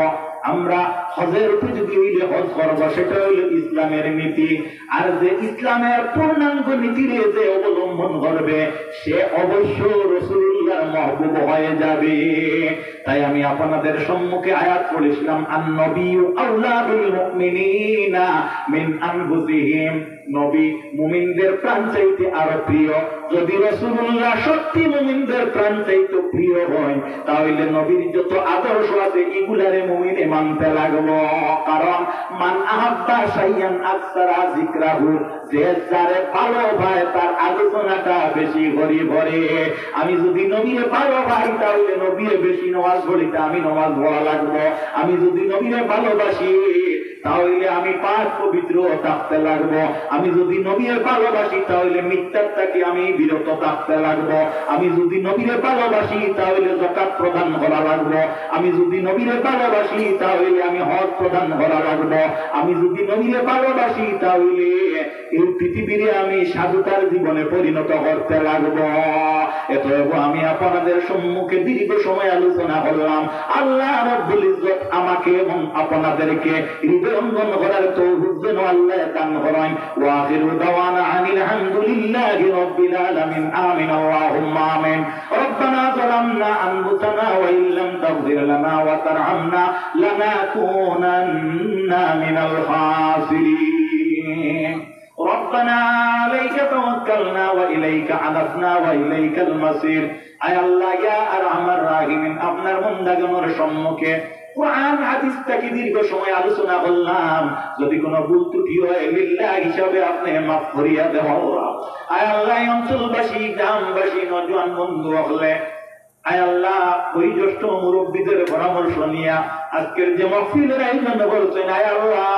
আমরা হজের উপযোগী হইলে হজ করব, সেটা হইল ইসলামের নীতি। আর যে ইসলামের পূর্ণাঙ্গ নীতিরে যে অবলম্বন করবে, সে অবশ্য রাসূলুল্লাহর মাহবুব হয়ে যাবে। তাই আমি আপনাদের সম্মুখে আয়াত পড়েছিলাম, আন-নবিয়্যু আওলা বিল মুমিনিনা মিন আনফুসিহিম। নবী মুমিনদের প্রাণ চাইতে আরো প্রিয়। যদি রাসূলুল্লাহ সত্যি মুমিনদের প্রাণ চাইতে প্রিয় হয়, তাহলে নবীর যত আদর্শ আছে এগুলারে মুমিনে মানতে লাগলো। কারণ মান আহাব্বা শাইয়ান আকসারা যিকরাহু, যে যারে ভালো ভাই তার আলোচনাটা বেশি করি ভরে। আমি যদি নবীরে ভালো ভাই, তাহলে নবীরে বেশি নামাজ পড়িতে আমি নামাজ পড়া লাগবো। আমি যদি নবীরে ভালোবাসি, তাহলে আমি পাক পবিত্র থাকতে লাগবো। আমি যদি নবীরে ভালোবাসি, তাহলে মিথ্যার থেকে আমি বিরত থাকতে লাগবো। আমি যদি নবীরে ভালোবাসি, তাহলে যাকাত প্রদান করা লাগবো। আমি যদি নবীরে ভালোবাসি, তাহলে আমি হজ প্রদান করা লাগবো। আমি যদি নবীরে ভালোবাসি, তাহলে এই পৃথিবীরে আমি সাধুতার জীবনে পরিণত করতে লাগবো। এতএব আমি আপনাদের সম্মুখে দীর্ঘ সময় আলোচনা করলাম। আল্লাহ রাব্বুল ইজ্জত আমাকে এবং আপনাদেরকে হৃদয়ঙ্গম করার তৌফিক যেন আল্লাহ দান করেন। ওয়া আখিরু দাওয়ানা আনিল হামদুলিল্লাহি রাব্বিল আলামিন। আমিন আল্লাহুম্মা আমিন। রব্বানা যালামনা আনফুসানা ওয়া ইল্লাম তাগফির লানা ওয়া তারহামনা লানাকুনান্না মিনাল খাসিরিন। ربنا عليك توكلنا وإليك عنبنا وإليك المصير। আয় আল্লাহ, ইয়া আরহামার রাহিমিন, আপনার বান্দাগণের সম্মুখে কুরআন হাদিসটাকে দীর্ঘ সময় আলোচনা করলাম। যদি কোনো ভুল ত্রুটি হয়, লিল্লাহ হিসাবে আপনি মাফ করিয়া দেন আল্লাহ। আয় আল্লাহ, অঞ্চলবাসী, গ্রামবাসী, নওজোয়ান বন্ধু হলে আয় আল্লাহ, ওই জ্যেষ্ঠ মুরব্বীদের পরামর্শ নিয়া আজকের যে মাহফিলের আয়োজন করছেন, আয় আল্লাহ,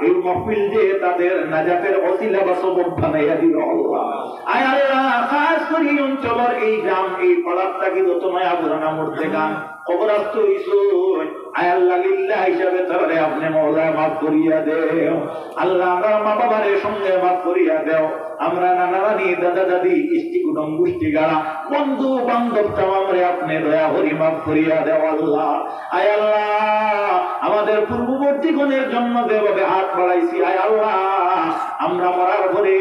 এই মাহফিল যে তাদের নাজাতের ওসিলা বা সবব বানাইয়া দিল আল্লাহ। আয় আল্লাহ, খাস করে অঞ্চলের এই গ্রাম, এই পাড়াটাকে যত মায়া পুরানা মূর্তে গান কবরাস্ত হইছো, আয় আল্লাহ, লিল্লাহ হিসাবে তাহলে আপনি মওলা মাফ করিয়া দেও আল্লাহ। আমরা মা বাবার সঙ্গে মাফ করিয়া দেও আমরা নানা নানি দাদা দাদি ইষ্টি কুটুম গোষ্ঠী গাড়া বন্ধু বান্ধব আমরা আপনি দয়া করি মাফ করিয়া দেও আল্লাহ। আয় আল্লাহ, আমাদের পূর্ববর্তী গণের জন্য যেভাবে হাত বাড়াইছি, আয় আল্লাহ আমরা মরার পরে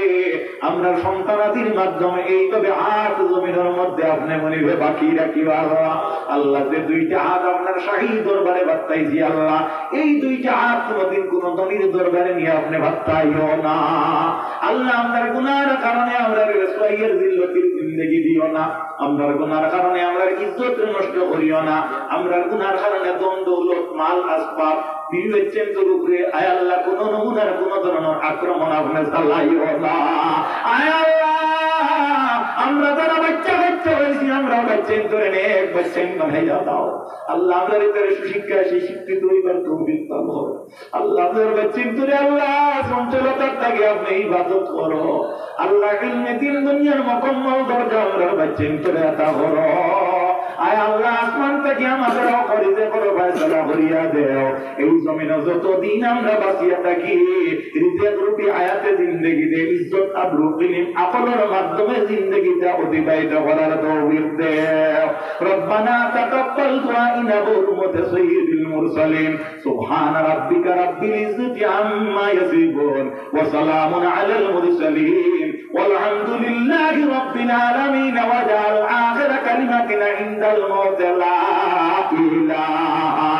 আমরা সন্তানাদির মাধ্যমে এইভাবে হাত জমিনের মধ্যে আপনি মনিবে বাকি রাখিবা আল্লাহ। আল্লাহ যে দুইটা হাত আপনার শাহী দরবারে বার্তাইছি আল্লাহ, এই দুইটা হাত কোনদিন কোন ধনীর দরবারে নিয়ে আপনি বার্তাইও না আল্লাহ। আপনার গুনার কারণে আমরা রসওয়াইয়ের জিল্লতির জিন্দেগি দিও না, আমরার গুনার কারণে আমরা ইজ্জত নষ্ট করিও না, আমরার গুনার কারণে দম দৌলত মাল আসবাব বিবেচেন তোর উপরে আয় আল্লাহ কোন নমুনার কোন ধরনের আক্রমণ আপনি চালাইও না। আয় আল্লাহ, আমরা যারা বাচ্চা বাচ্চা হয়েছি আমরা বাচ্চেন ধরে নেক বাচ্চেন বানাইয়া দাও আল্লাহ। আমরা ভিতরে সুশিক্ষা সেই শিক্ষিত হইবার তৌফিক দান করো আল্লাহ। আপনার বাচ্চেন ধরে আল্লাহ চঞ্চলতার থেকে আপনি ইবাদত করো আল্লাহ। ইলমে দিন দুনিয়ার মুকম্মল দরজা আমরা বাচ্চেন ধরে আতা করো। আয় আল্লাহ, আসমান থেকে আমাদের অপরিতে বড় ফয়সালা করিয়া দেও। এই জমিনে যতদিন আমরা বাঁচিয়া থাকি রিজিক রূপী হায়াতে জিন্দেগিতে ইজ্জত আবরু ইলম আকলের মাধ্যমে জিন্দেগিতে অতিবাহিত করার তৌফিক দেও। রব্বানা তাকাব্বাল দুআইনা বিহুরমতি সাইয়্যিদিল মুরসালিন সুবহানা রাব্বিকা রাব্বিল ইজ্জাতি আম্মা ইয়াসিফুন ওয়া সালামুন আলাল মুরসালিন ওয়ালহামদুলিল্লাহি রাব্বিল আলামিন ওয়া জাআল আখিরা কালিমাতিনা ইনদাল মাউত লা ইলাহা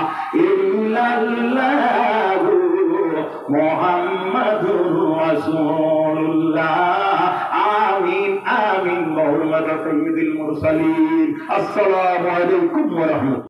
ইল্লাল্লাহু মুহাম্মাদুর রাসূলুল্লাহ। আমিন আমিন। বিহুরমতি সাইয়্যিদিল মুরসালিন। আসসালামু আলাইকুম ওয়া রাহমাতুল্লাহ।